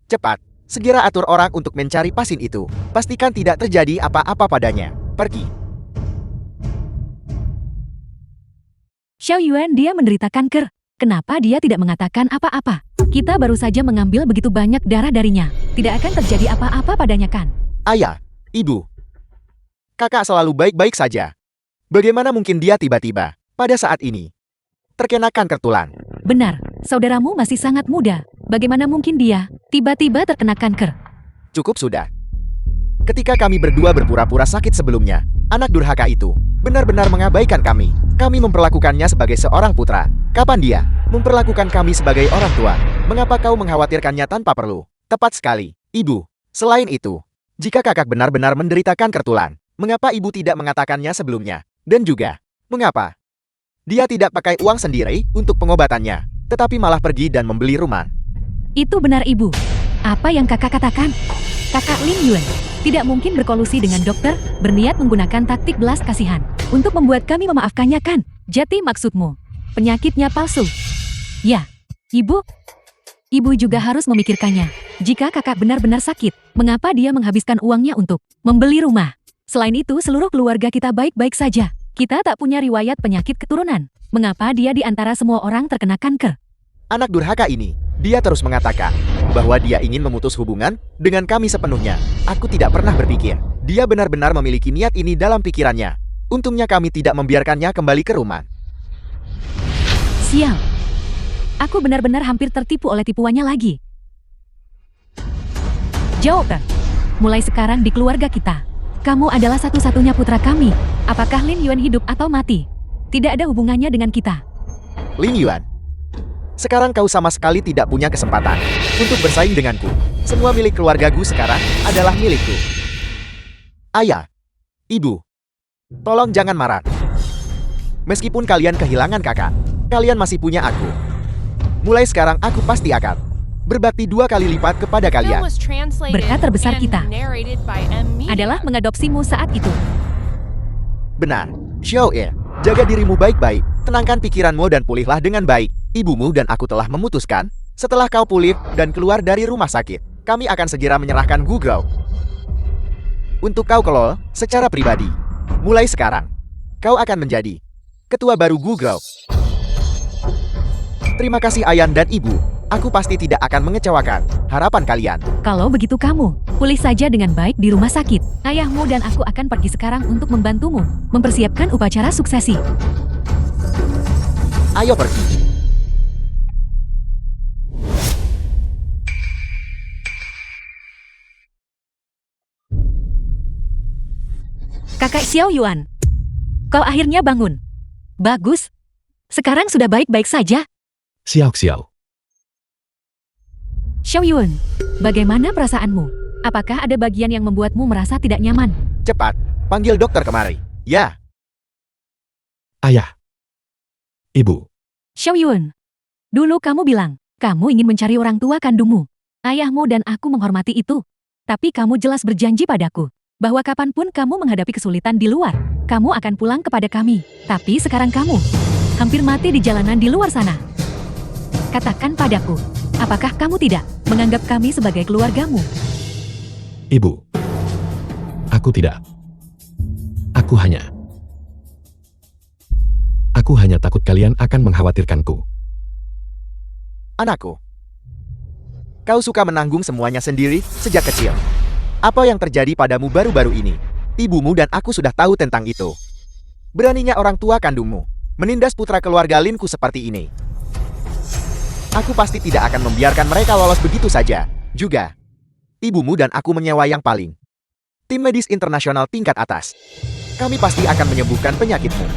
Cepat, segera atur orang untuk mencari pasien itu. Pastikan tidak terjadi apa-apa padanya. Pergi. Xiao Yuan, dia menderita kanker. Kenapa dia tidak mengatakan apa-apa? Kita baru saja mengambil begitu banyak darah darinya. Tidak akan terjadi apa-apa padanya kan? Ayah, ibu. Kakak selalu baik-baik saja. Bagaimana mungkin dia tiba-tiba, pada saat ini, terkena kanker tulang? Benar, saudaramu masih sangat muda. Bagaimana mungkin dia tiba-tiba terkena kanker? Cukup sudah. Ketika kami berdua berpura-pura sakit sebelumnya, Anak durhaka itu benar-benar mengabaikan kami. Kami memperlakukannya sebagai seorang putra. Kapan dia memperlakukan kami sebagai orang tua? Mengapa kau mengkhawatirkannya tanpa perlu? Tepat sekali, Ibu. Selain itu, jika kakak benar-benar menderita kanker tulang, mengapa ibu tidak mengatakannya sebelumnya? Dan juga, mengapa dia tidak pakai uang sendiri untuk pengobatannya, tetapi malah pergi dan membeli rumah? Itu benar ibu. Apa yang kakak katakan? Kakak Lin Yuan tidak mungkin berkolusi dengan dokter, berniat menggunakan taktik belas kasihan untuk membuat kami memaafkannya kan? Jati maksudmu, penyakitnya palsu. Ya, ibu. Ibu juga harus memikirkannya. Jika kakak benar-benar sakit, mengapa dia menghabiskan uangnya untuk membeli rumah? Selain itu, seluruh keluarga kita baik-baik saja. Kita tak punya riwayat penyakit keturunan. Mengapa dia di antara semua orang terkena kanker? Anak durhaka ini, dia terus mengatakan bahwa dia ingin memutus hubungan dengan kami sepenuhnya. Aku tidak pernah berpikir dia benar-benar memiliki niat ini dalam pikirannya. Untungnya kami tidak membiarkannya kembali ke rumah. Sial. Aku benar-benar hampir tertipu oleh tipuannya lagi. Joker, mulai sekarang di keluarga kita, kamu adalah satu-satunya putra kami. Apakah Lin Yuan hidup atau mati? Tidak ada hubungannya dengan kita. Lin Yuan, sekarang kau sama sekali tidak punya kesempatan untuk bersaing denganku. Semua milik keluargaku sekarang adalah milikku. Ayah, ibu, tolong jangan marah. Meskipun kalian kehilangan kakak, kalian masih punya aku. Mulai sekarang aku pasti akan berbakti 2 kali lipat kepada kalian. Berkat terbesar kita adalah adalah mengadopsimu saat itu. Benar, Xiao Ye, jaga dirimu baik-baik, tenangkan pikiranmu dan pulihlah dengan baik. Ibumu dan aku telah memutuskan, setelah kau pulih dan keluar dari rumah sakit, kami akan segera menyerahkan Gu Grou untuk kau kelola secara pribadi. Mulai sekarang, kau akan menjadi ketua baru Gu Grou. Terima kasih Ayan dan Ibu. Aku pasti tidak akan mengecewakan harapan kalian. Kalau begitu kamu, pulih saja dengan baik di rumah sakit. Ayahmu dan aku akan pergi sekarang untuk membantumu mempersiapkan upacara suksesi. Ayo pergi. Kakak Xiao Yuan, kau akhirnya bangun. Bagus. Sekarang sudah baik-baik saja. Xiao Xiao. Xiao Yuan, bagaimana perasaanmu? Apakah ada bagian yang membuatmu merasa tidak nyaman? Cepat, panggil dokter kemari. Ya, Ayah. Ibu. Xiao Yuan, dulu kamu bilang, kamu ingin mencari orang tua kandungmu. Ayahmu dan aku menghormati itu. Tapi kamu jelas berjanji padaku, bahwa kapanpun kamu menghadapi kesulitan di luar, kamu akan pulang kepada kami. Tapi sekarang kamu hampir mati di jalanan di luar sana. Katakan padaku, apakah kamu tidak menganggap kami sebagai keluargamu? Ibu. Aku tidak. Aku hanya takut kalian akan mengkhawatirkanku. anakku. Kau suka menanggung semuanya sendiri sejak kecil. Apa yang terjadi padamu baru-baru ini? Ibumu dan aku sudah tahu tentang itu. Beraninya orang tua kandungmu menindas putra keluarga Linku seperti ini. Aku pasti tidak akan membiarkan mereka lolos begitu saja. Juga, ibumu dan aku menyewa yang paling tim medis internasional tingkat atas. Kami pasti akan menyembuhkan penyakitmu.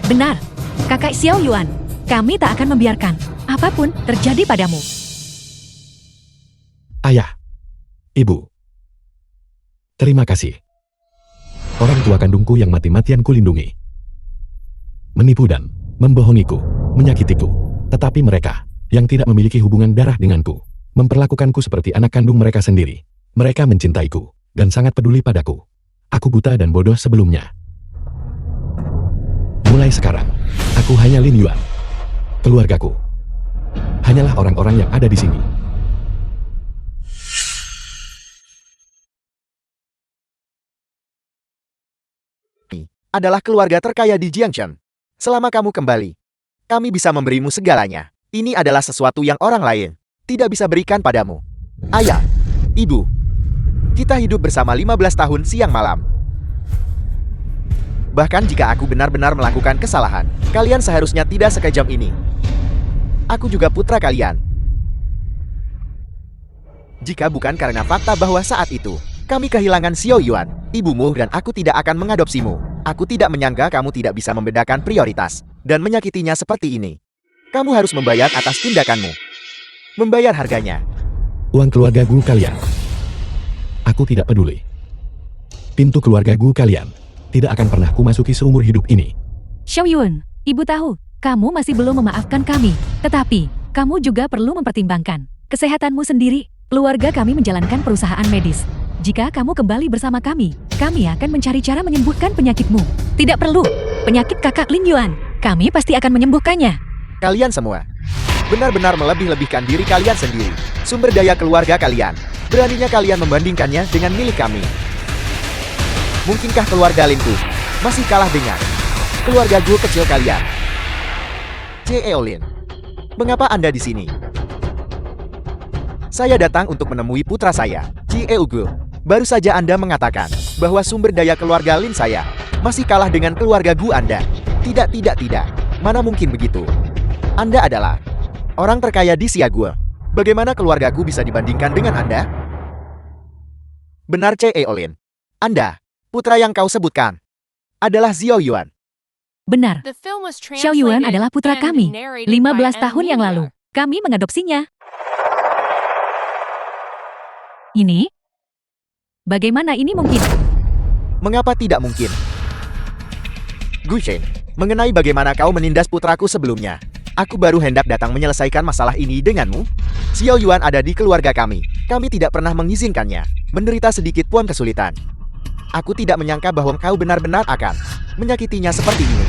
Benar, Kakak Xiao Yuan. Kami tak akan membiarkan apapun terjadi padamu. Ayah. Ibu. Terima kasih. Orang tua kandungku yang mati-matian kulindungi. Menipu dan membohongiku, menyakitiku. Tetapi mereka yang tidak memiliki hubungan darah denganku, memperlakukanku seperti anak kandung mereka sendiri. Mereka mencintaiku dan sangat peduli padaku. Aku buta dan bodoh sebelumnya. Mulai sekarang, aku hanya Lin Yuan. Keluargaku hanyalah orang-orang yang ada di sini. Adalah keluarga terkaya di Jiangchen. Selama kamu kembali, kami bisa memberimu segalanya. Ini adalah sesuatu yang orang lain tidak bisa berikan padamu. Ayah, ibu, kita hidup bersama 15 tahun siang malam. Bahkan jika aku benar-benar melakukan kesalahan, kalian seharusnya tidak sekejam ini. Aku juga putra kalian. Jika bukan karena fakta bahwa saat itu, kami kehilangan Xiao Yuan, Ibumu dan aku tidak akan mengadopsimu. Aku tidak menyangka kamu tidak bisa membedakan prioritas dan menyakitinya seperti ini. Kamu harus membayar atas tindakanmu. Membayar harganya. Uang keluarga gu kalian. Aku tidak peduli. Pintu keluarga gu kalian tidak akan pernah kumasuki seumur hidup ini. Xiao Yuan, ibu tahu, kamu masih belum memaafkan kami. Tetapi, kamu juga perlu mempertimbangkan kesehatanmu sendiri. Keluarga kami menjalankan perusahaan medis. Jika kamu kembali bersama kami akan mencari cara menyembuhkan penyakitmu. Tidak perlu. Penyakit kakak Lin Yuan, kami pasti akan menyembuhkannya. Kalian semua benar-benar melebih-lebihkan diri kalian sendiri. Sumber daya keluarga kalian. Beraninya kalian membandingkannya dengan milik kami. Mungkinkah keluarga Linku masih kalah dengan keluarga gue kecil kalian? Eolin, mengapa Anda di sini? Saya datang untuk menemui putra saya, Eugul. Baru saja Anda mengatakan bahwa sumber daya keluarga Lin saya masih kalah dengan keluarga Gu Anda. Tidak. Mana mungkin begitu? Anda adalah orang terkaya di Siagul. Bagaimana keluargaku bisa dibandingkan dengan Anda? Benar Eolin. Anda, putra yang kau sebutkan, adalah Xiao Yuan. Benar. The film was Xiao Yuan translated adalah putra and kami. narrated 15 by tahun yang Media. lalu, kami mengadopsinya. Ini? Bagaimana ini mungkin? Mengapa tidak mungkin? Gu Shen, mengenai bagaimana kau menindas putraku sebelumnya, aku baru hendak datang menyelesaikan masalah ini denganmu. Xiao Yuan ada di keluarga kami. Kami tidak pernah mengizinkannya menderita sedikit pun kesulitan. Aku tidak menyangka bahwa kau benar-benar akan menyakitinya seperti ini.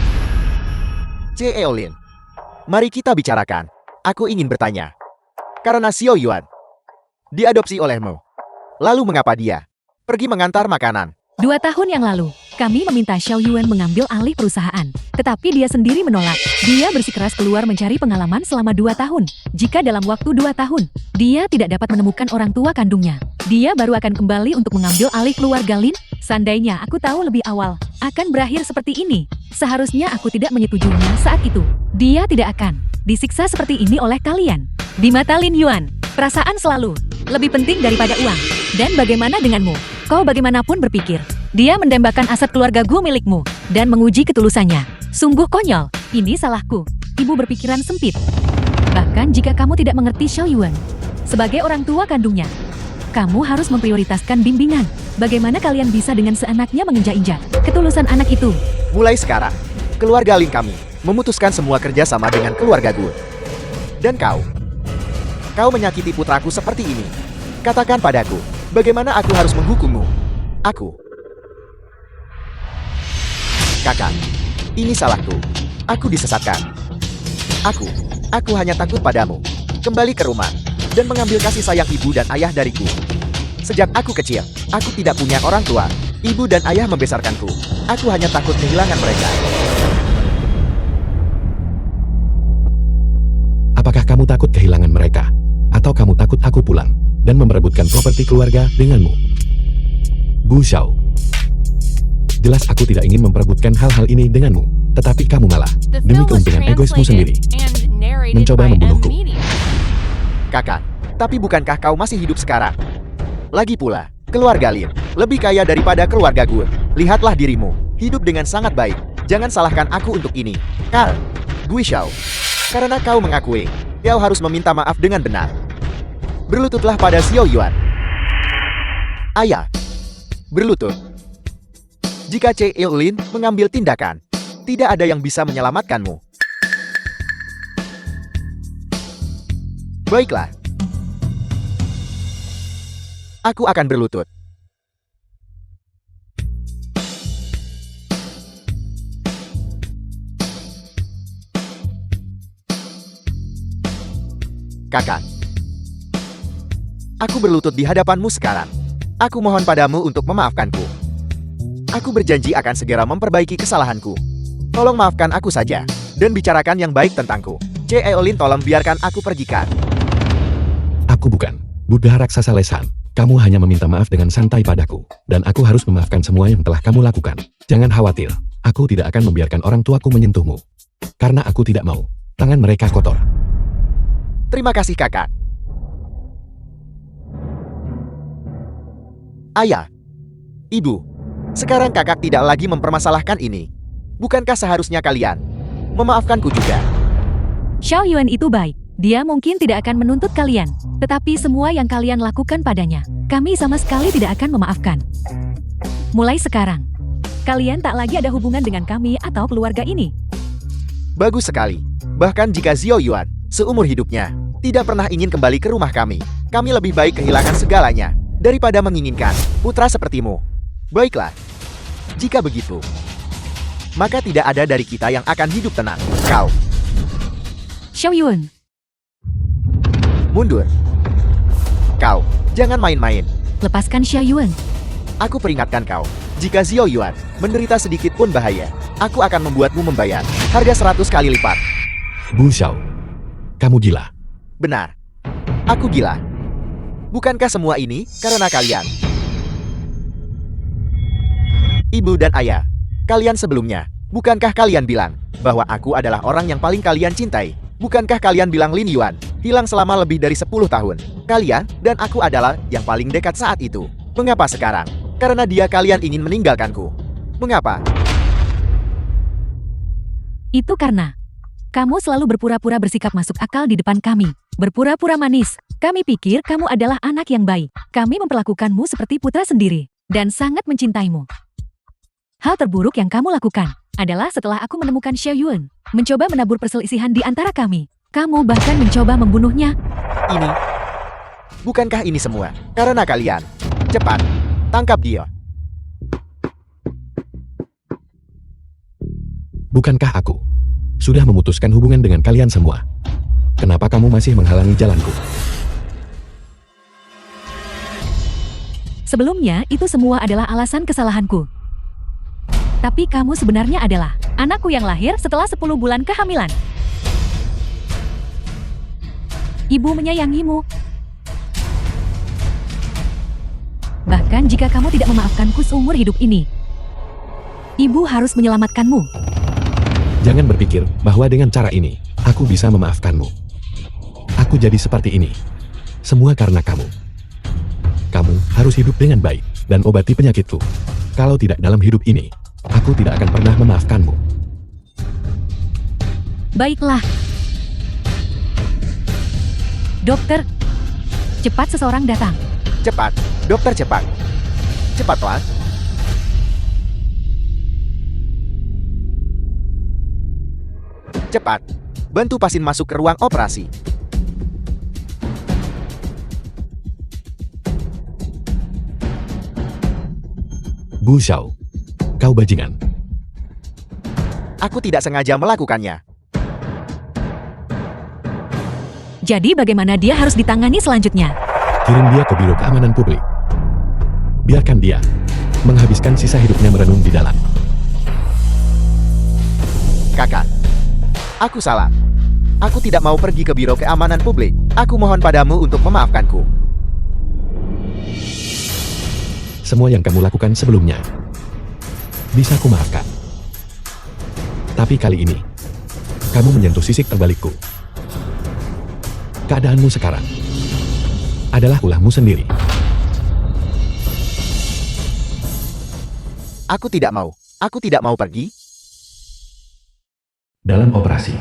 Eolin, mari kita bicarakan. Aku ingin bertanya. Karena Xiao Yuan diadopsi olehmu, lalu mengapa dia pergi mengantar makanan? 2 tahun yang lalu, kami meminta Xiao Yuan mengambil alih perusahaan. Tetapi dia sendiri menolak. Dia bersikeras keluar mencari pengalaman selama 2 tahun. Jika dalam waktu 2 tahun, dia tidak dapat menemukan orang tua kandungnya, dia baru akan kembali untuk mengambil alih keluarga Lin. Seandainya aku tahu lebih awal akan berakhir seperti ini, seharusnya aku tidak menyetujuinya saat itu. Dia tidak akan disiksa seperti ini oleh kalian. Di mata Lin Yuan, perasaan selalu lebih penting daripada uang. Dan bagaimana denganmu? Kau bagaimanapun berpikir, dia mendambakan aset keluarga Gu milikmu dan menguji ketulusannya. Sungguh konyol. Ini salahku. Ibu berpikiran sempit. Bahkan jika kamu tidak mengerti Xiao Yuan sebagai orang tua kandungnya, kamu harus memprioritaskan bimbingan. Bagaimana kalian bisa dengan seenaknya menginjak-injak ketulusan anak itu? Mulai sekarang, keluarga Lin kami memutuskan semua kerja sama dengan keluarga Gu. Dan kau menyakiti putraku seperti ini. Katakan padaku, bagaimana aku harus menghukummu? Kakak, ini salahku. Aku disesatkan. Aku hanya takut padamu. Kembali ke rumah dan mengambil kasih sayang ibu dan ayah dariku. Sejak aku kecil, aku tidak punya orang tua. Ibu dan ayah membesarkanku. Aku hanya takut kehilangan mereka. Apakah kamu takut kehilangan mereka? Atau kamu takut aku pulang dan memperebutkan properti keluarga denganmu? Bu Xiao. Jelas aku tidak ingin memperebutkan hal-hal ini denganmu, tetapi kamu malah, The demi film was keuntungan egoismu sendiri, translated and narrated mencoba by membunuhku. Media. Kakak, tapi bukankah kau masih hidup sekarang? Lagi pula, keluarga Lin lebih kaya daripada keluarga gue. Lihatlah dirimu, hidup dengan sangat baik. Jangan salahkan aku untuk ini. Gu Xiao. Karena kau mengakui, kau harus meminta maaf dengan benar. Berlututlah pada Xiao Yuan. Ayah, berlutut. Jika Eolin mengambil tindakan, tidak ada yang bisa menyelamatkanmu. Baiklah. Aku akan berlutut. Kakak. Aku berlutut di hadapanmu sekarang. Aku mohon padamu untuk memaafkanku. Aku berjanji akan segera memperbaiki kesalahanku. Tolong maafkan aku saja, dan bicarakan yang baik tentangku. Eolin, tolong biarkan aku pergikan. Aku bukan Buddha raksasa lesan. Kamu hanya meminta maaf dengan santai padaku, dan aku harus memaafkan semua yang telah kamu lakukan. Jangan khawatir, aku tidak akan membiarkan orang tuaku menyentuhmu. Karena aku tidak mau tangan mereka kotor. Terima kasih kakak. Ayah, ibu, Sekarang kakak tidak lagi mempermasalahkan ini. Bukankah seharusnya kalian memaafkanku juga? Xiao Yuan itu baik. Dia mungkin tidak akan menuntut kalian. Tetapi semua yang kalian lakukan padanya, kami sama sekali tidak akan memaafkan. Mulai sekarang, kalian tak lagi ada hubungan dengan kami atau keluarga ini. Bagus sekali. Bahkan jika Xiao Yuan seumur hidupnya tidak pernah ingin kembali ke rumah kami lebih baik kehilangan segalanya daripada menginginkan putra sepertimu. Baiklah. Jika begitu, maka tidak ada dari kita yang akan hidup tenang. Kau Xiao Yuan, mundur. Kau jangan main-main. lepaskan Xiao Yuan. Aku peringatkan kau, jika Xiao Yuan menderita sedikit pun bahaya, aku akan membuatmu membayar harga 100 kali lipat. Bu Xiao, kamu gila. Benar. Aku gila. Bukankah semua ini karena kalian? Ibu dan ayah, kalian sebelumnya, bukankah kalian bilang bahwa aku adalah orang yang paling kalian cintai? Bukankah kalian bilang Lin Yuan hilang selama lebih dari 10 tahun? Kalian dan aku adalah yang paling dekat saat itu. Mengapa sekarang? Karena dia kalian ingin meninggalkanku. Mengapa? Itu karena kamu selalu berpura-pura bersikap masuk akal di depan kami. Berpura-pura manis. Kami pikir kamu adalah anak yang baik. Kami memperlakukanmu seperti putra sendiri dan sangat mencintaimu. Hal terburuk yang kamu lakukan adalah setelah aku menemukan Xiao Yuan, mencoba menabur perselisihan di antara kami. Kamu bahkan mencoba membunuhnya. Ini. Bukankah ini semua karena kalian? Cepat, tangkap dia. Bukankah aku sudah memutuskan hubungan dengan kalian semua? Kenapa kamu masih menghalangi jalanku? Sebelumnya, itu semua adalah alasan kesalahanku. Tapi kamu sebenarnya adalah anakku yang lahir setelah 10 bulan kehamilan. Ibu menyayangimu. Bahkan jika kamu tidak memaafkanku seumur hidup ini, ibu harus menyelamatkanmu. Jangan berpikir bahwa dengan cara ini, aku bisa memaafkanmu. Aku jadi seperti ini. Semua karena kamu. Kamu harus hidup dengan baik dan obati penyakitku. Kalau tidak dalam hidup ini, aku tidak akan pernah memaafkanmu. Baiklah. Dokter, cepat seseorang datang. Cepat, dokter cepat. Cepatlah. Cepat, bantu pasien masuk ke ruang operasi. Bu Xiao, kau bajingan. Aku tidak sengaja melakukannya. Jadi bagaimana dia harus ditangani selanjutnya? Kirim dia ke Biro Keamanan Publik. Biarkan dia menghabiskan sisa hidupnya merenung di dalam. Kakak, aku salah. Aku tidak mau pergi ke Biro Keamanan Publik. Aku mohon padamu untuk memaafkanku. Semua yang kamu lakukan sebelumnya bisa aku maafkan. Tapi kali ini, kamu menyentuh sisik terbalikku. Keadaanmu sekarang adalah ulahmu sendiri. Aku tidak mau. Aku tidak mau pergi. Dalam operasi,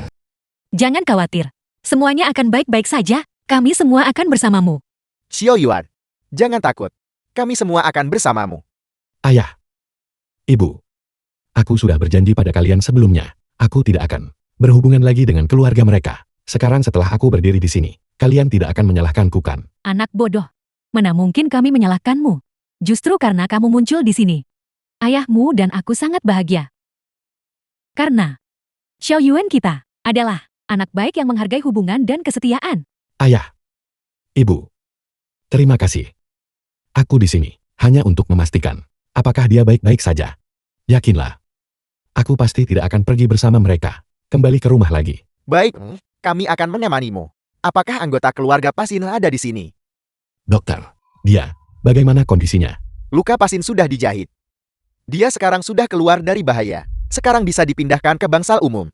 Jangan khawatir. Semuanya akan baik-baik saja. Kami semua akan bersamamu. Xiao Yuan, jangan takut. Kami semua akan bersamamu. ayah, ibu, aku sudah berjanji pada kalian sebelumnya. Aku tidak akan berhubungan lagi dengan keluarga mereka. Sekarang setelah aku berdiri di sini, kalian tidak akan menyalahkanku kan? Anak bodoh. Mana mungkin kami menyalahkanmu? Justru karena kamu muncul di sini. Ayahmu dan aku sangat bahagia. Karena Xiao Yuan kita adalah anak baik yang menghargai hubungan dan kesetiaan. Ayah, ibu, terima kasih. Aku di sini hanya untuk memastikan apakah dia baik-baik saja. Yakinlah, aku pasti tidak akan pergi bersama mereka, kembali ke rumah lagi. Baik, kami akan menemanimu. Apakah anggota keluarga pasien ada di sini? Dokter, dia, bagaimana kondisinya? Luka pasien sudah dijahit. Dia sekarang sudah keluar dari bahaya. Sekarang bisa dipindahkan ke bangsal umum.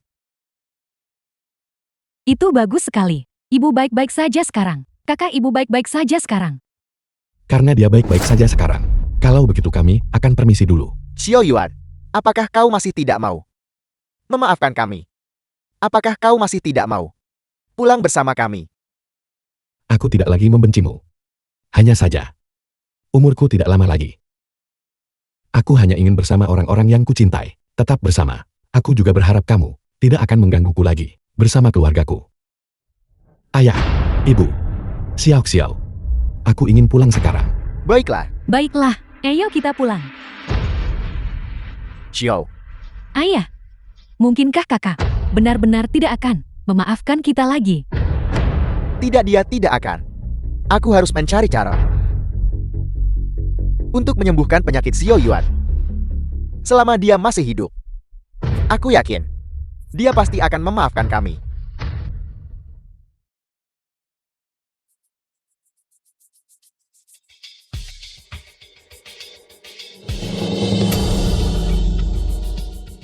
Itu bagus sekali. Ibu baik-baik saja sekarang. Kakak ibu baik-baik saja sekarang. Karena dia baik-baik saja sekarang. Kalau begitu kami akan permisi dulu. Xiao Yuan, apakah kau masih tidak mau memaafkan kami? Apakah kau masih tidak mau pulang bersama kami? Aku tidak lagi membencimu. Hanya saja, umurku tidak lama lagi. Aku hanya ingin bersama orang-orang yang kucintai, tetap bersama. Aku juga berharap kamu tidak akan menggangguku lagi, bersama keluargaku. Ayah, Ibu, Xiao Xiao, aku ingin pulang sekarang. Baiklah, Baiklah, ayo kita pulang. Xiao. Ayah, mungkinkah kakak benar-benar tidak akan memaafkan kita lagi? Tidak, dia tidak akan. Aku harus mencari cara untuk menyembuhkan penyakit Xiao Yuan. Selama dia masih hidup, aku yakin dia pasti akan memaafkan kami.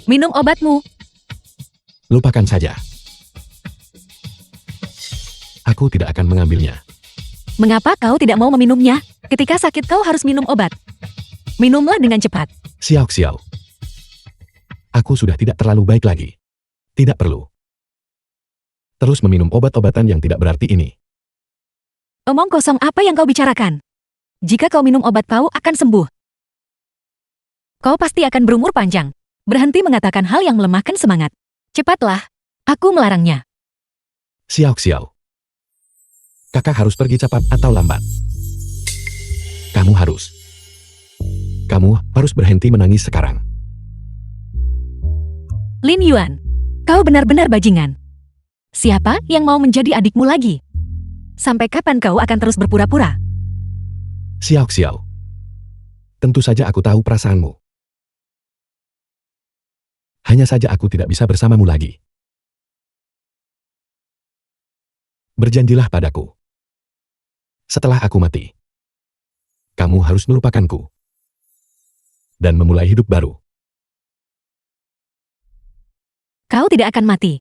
Minum obatmu. Lupakan saja. Aku tidak akan mengambilnya. Mengapa kau tidak mau meminumnya? Ketika sakit kau harus minum obat. Minumlah dengan cepat. Xiao Xiao. Aku sudah tidak terlalu baik lagi. Tidak perlu terus meminum obat-obatan yang tidak berarti ini. Omong kosong apa yang kau bicarakan? Jika kau minum obat kau akan sembuh. Kau pasti akan berumur panjang. Berhenti mengatakan hal yang melemahkan semangat. Cepatlah. Aku melarangnya. Xiao Xiao. Kakak harus pergi cepat atau lambat. Kamu harus berhenti menangis sekarang. Lin Yuan, kau benar-benar bajingan. Siapa yang mau menjadi adikmu lagi? Sampai kapan kau akan terus berpura-pura? Xiao Xiao. Tentu saja aku tahu perasaanmu. Hanya saja aku tidak bisa bersamamu lagi. Berjanjilah padaku. Setelah aku mati, kamu harus melupakanku dan memulai hidup baru. Kau tidak akan mati.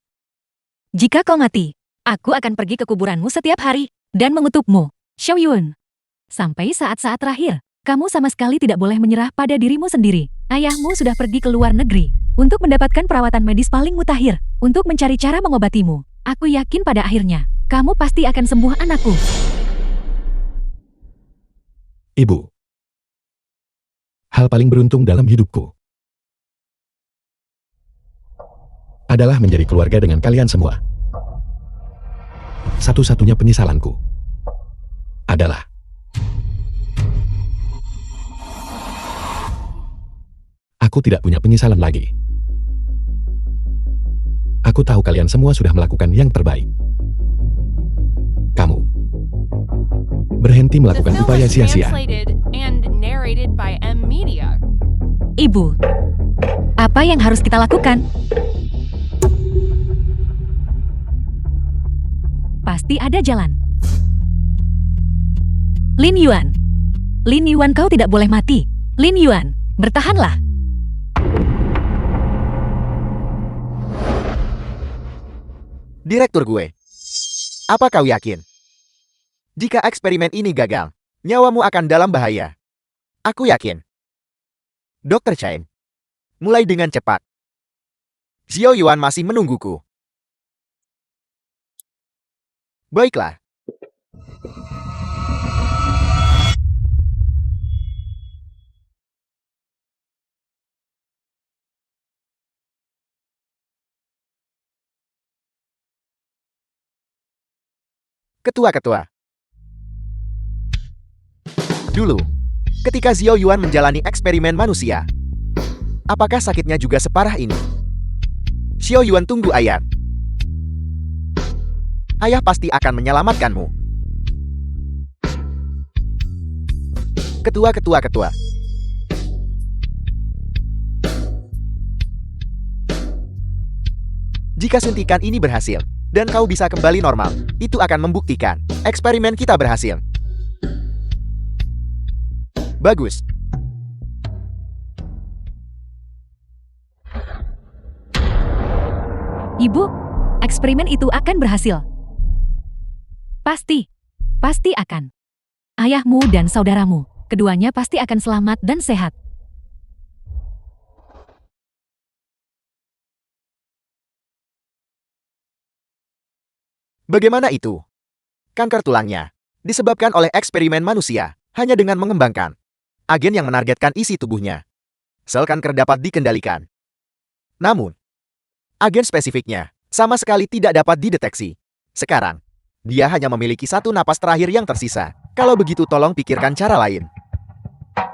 Jika kau mati, aku akan pergi ke kuburanmu setiap hari dan mengutukmu, Xiao Yuan. Sampai saat-saat terakhir, kamu sama sekali tidak boleh menyerah pada dirimu sendiri. Ayahmu sudah pergi ke luar negeri untuk mendapatkan perawatan medis paling mutakhir untuk mencari cara mengobatimu. Aku yakin pada akhirnya, kamu pasti akan sembuh anakku. Ibu, hal paling beruntung dalam hidupku adalah menjadi keluarga dengan kalian semua. Satu-satunya penyesalanku adalah aku tidak punya penyesalan lagi. Aku tahu kalian semua sudah melakukan yang terbaik. Kamu berhenti The melakukan film upaya was sia-sia. translated and narrated by M Media. Ibu, apa yang harus kita lakukan? Pasti ada jalan. Lin Yuan. Lin Yuan, kau tidak boleh mati. Lin Yuan, bertahanlah. Direktur gue, apa kau yakin? Jika eksperimen ini gagal, nyawamu akan dalam bahaya. Aku yakin. Dr. Chen, mulai dengan cepat. Xiao Yuan masih menungguku. Baiklah. Ketua-ketua. Dulu, ketika Xiao Yuan menjalani eksperimen manusia, apakah sakitnya juga separah ini? Xiao Yuan, tunggu ayah. Ayah pasti akan menyelamatkanmu. Ketua. Jika suntikan ini berhasil, dan kau bisa kembali normal, itu akan membuktikan eksperimen kita berhasil. Bagus. Ibu, eksperimen itu akan berhasil. Pasti akan. Ayahmu dan saudaramu, keduanya pasti akan selamat dan sehat. Bagaimana itu? Kanker tulangnya disebabkan oleh eksperimen manusia hanya dengan mengembangkan agen yang menargetkan isi tubuhnya. Sel kanker dapat dikendalikan. Namun, agen spesifiknya sama sekali tidak dapat dideteksi. Sekarang, dia hanya memiliki satu napas terakhir yang tersisa. Kalau begitu tolong pikirkan cara lain.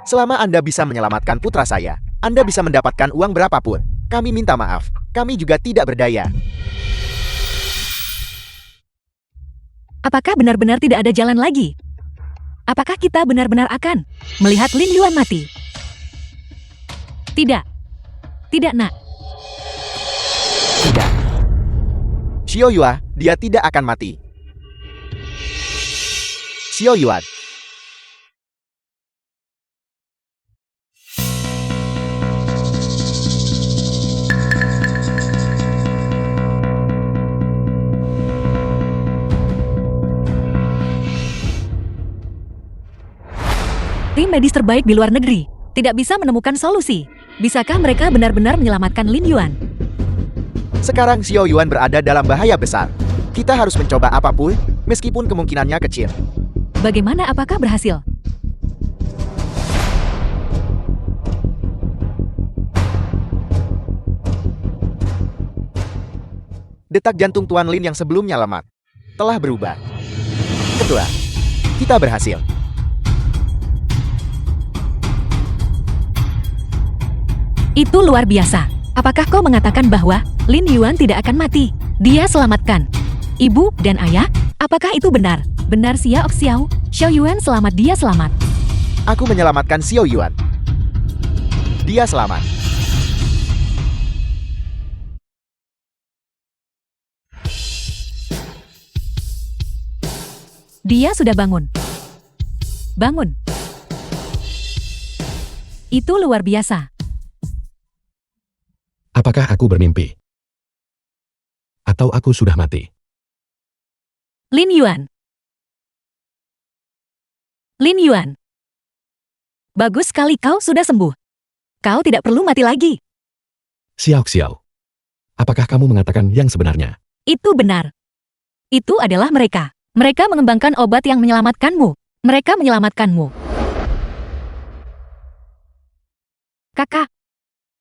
Selama Anda bisa menyelamatkan putra saya, Anda bisa mendapatkan uang berapapun. Kami minta maaf, kami juga tidak berdaya. Apakah benar-benar tidak ada jalan lagi? Apakah kita benar-benar akan melihat Lin Yuan mati? Tidak. Tidak, Nak. Tidak. Xiao Yuan, dia tidak akan mati. Xiao Yuan. Tim medis terbaik di luar negeri tidak bisa menemukan solusi. Bisakah mereka benar-benar menyelamatkan Lin Yuan? Sekarang Xiao Yuan berada dalam bahaya besar. Kita harus mencoba apapun, meskipun kemungkinannya kecil. Bagaimana, apakah berhasil? Detak jantung Tuan Lin yang sebelumnya lemah telah berubah. Ketua, kita berhasil. Itu luar biasa. Apakah kau mengatakan bahwa Lin Yuan tidak akan mati? Dia selamatkan. Ibu dan ayah, apakah itu benar? Benar Xiao Xiao, Xiao Yuan selamat, dia selamat. Aku menyelamatkan Xiao Yuan. Dia selamat. Dia sudah bangun. Bangun. Itu luar biasa. Apakah aku bermimpi? Atau aku sudah mati? Lin Yuan. Lin Yuan. Bagus sekali, kau sudah sembuh. Kau tidak perlu mati lagi. Xiao Xiao. Apakah kamu mengatakan yang sebenarnya? Itu benar. Itu adalah mereka. Mereka mengembangkan obat yang menyelamatkanmu. Mereka menyelamatkanmu. Kakak.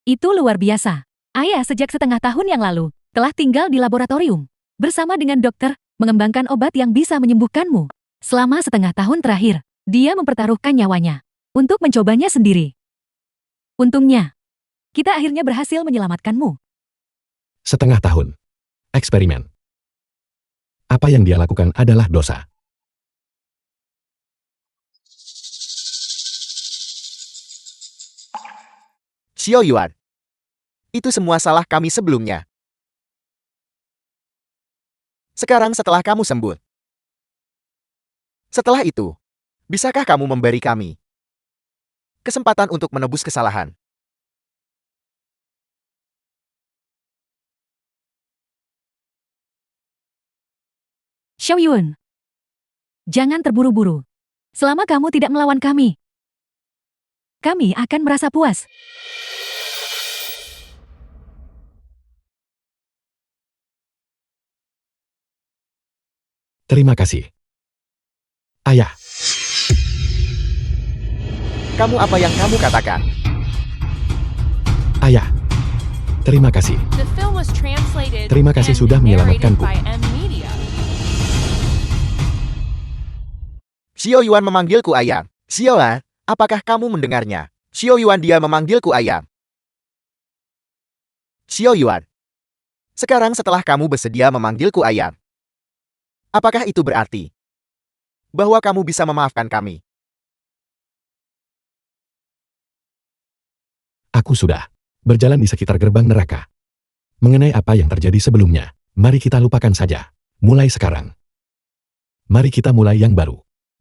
Itu luar biasa. Ayah sejak setengah tahun yang lalu telah tinggal di laboratorium bersama dengan dokter mengembangkan obat yang bisa menyembuhkanmu. Selama setengah tahun terakhir, dia mempertaruhkan nyawanya untuk mencobanya sendiri. Untungnya, kita akhirnya berhasil menyelamatkanmu. Setengah tahun. Eksperimen. Apa yang dia lakukan adalah dosa. Xiao Yuan. Itu semua salah kami sebelumnya. Sekarang setelah kamu sembuh. Setelah itu, bisakah kamu memberi kami kesempatan untuk menebus kesalahan? Xiao Yuan, jangan terburu-buru. Selama kamu tidak melawan kami akan merasa puas. Terima kasih. Ayah. Kamu apa yang kamu katakan? Ayah. Terima kasih. The film was translated Terima kasih and sudah narrated menyelamatkanku. by M Media. Xiao Yuan memanggilku ayam. Xiao Yuan, apakah kamu mendengarnya? Xiao Yuan, dia memanggilku ayam. Xiao Yuan. Sekarang setelah kamu bersedia memanggilku ayam, apakah itu berarti bahwa kamu bisa memaafkan kami? Aku sudah berjalan di sekitar gerbang neraka. Mengenai apa yang terjadi sebelumnya, mari kita lupakan saja. Mulai sekarang. Mari kita mulai yang baru.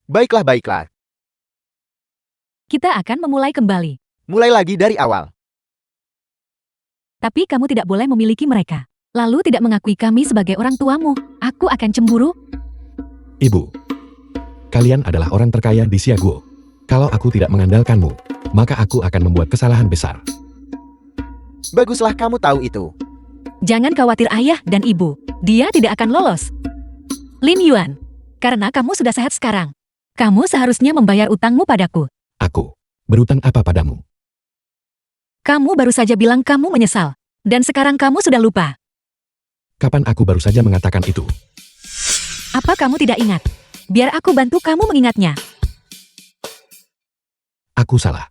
Baiklah, baiklah. Kita akan memulai kembali. Mulai lagi dari awal. Tapi kamu tidak boleh memiliki mereka. Lalu tidak mengakui kami sebagai orang tuamu. Aku akan cemburu. Ibu, kalian adalah orang terkaya di Xiaguo. Kalau aku tidak mengandalkanmu, maka aku akan membuat kesalahan besar. Baguslah kamu tahu itu. Jangan khawatir ayah dan ibu. Dia tidak akan lolos. Lin Yuan, karena kamu sudah sehat sekarang, kamu seharusnya membayar utangmu padaku. Aku berutang apa padamu? Kamu baru saja bilang kamu menyesal, dan sekarang kamu sudah lupa. Kapan aku baru saja mengatakan itu? Apa kamu tidak ingat? Biar aku bantu kamu mengingatnya. Aku salah.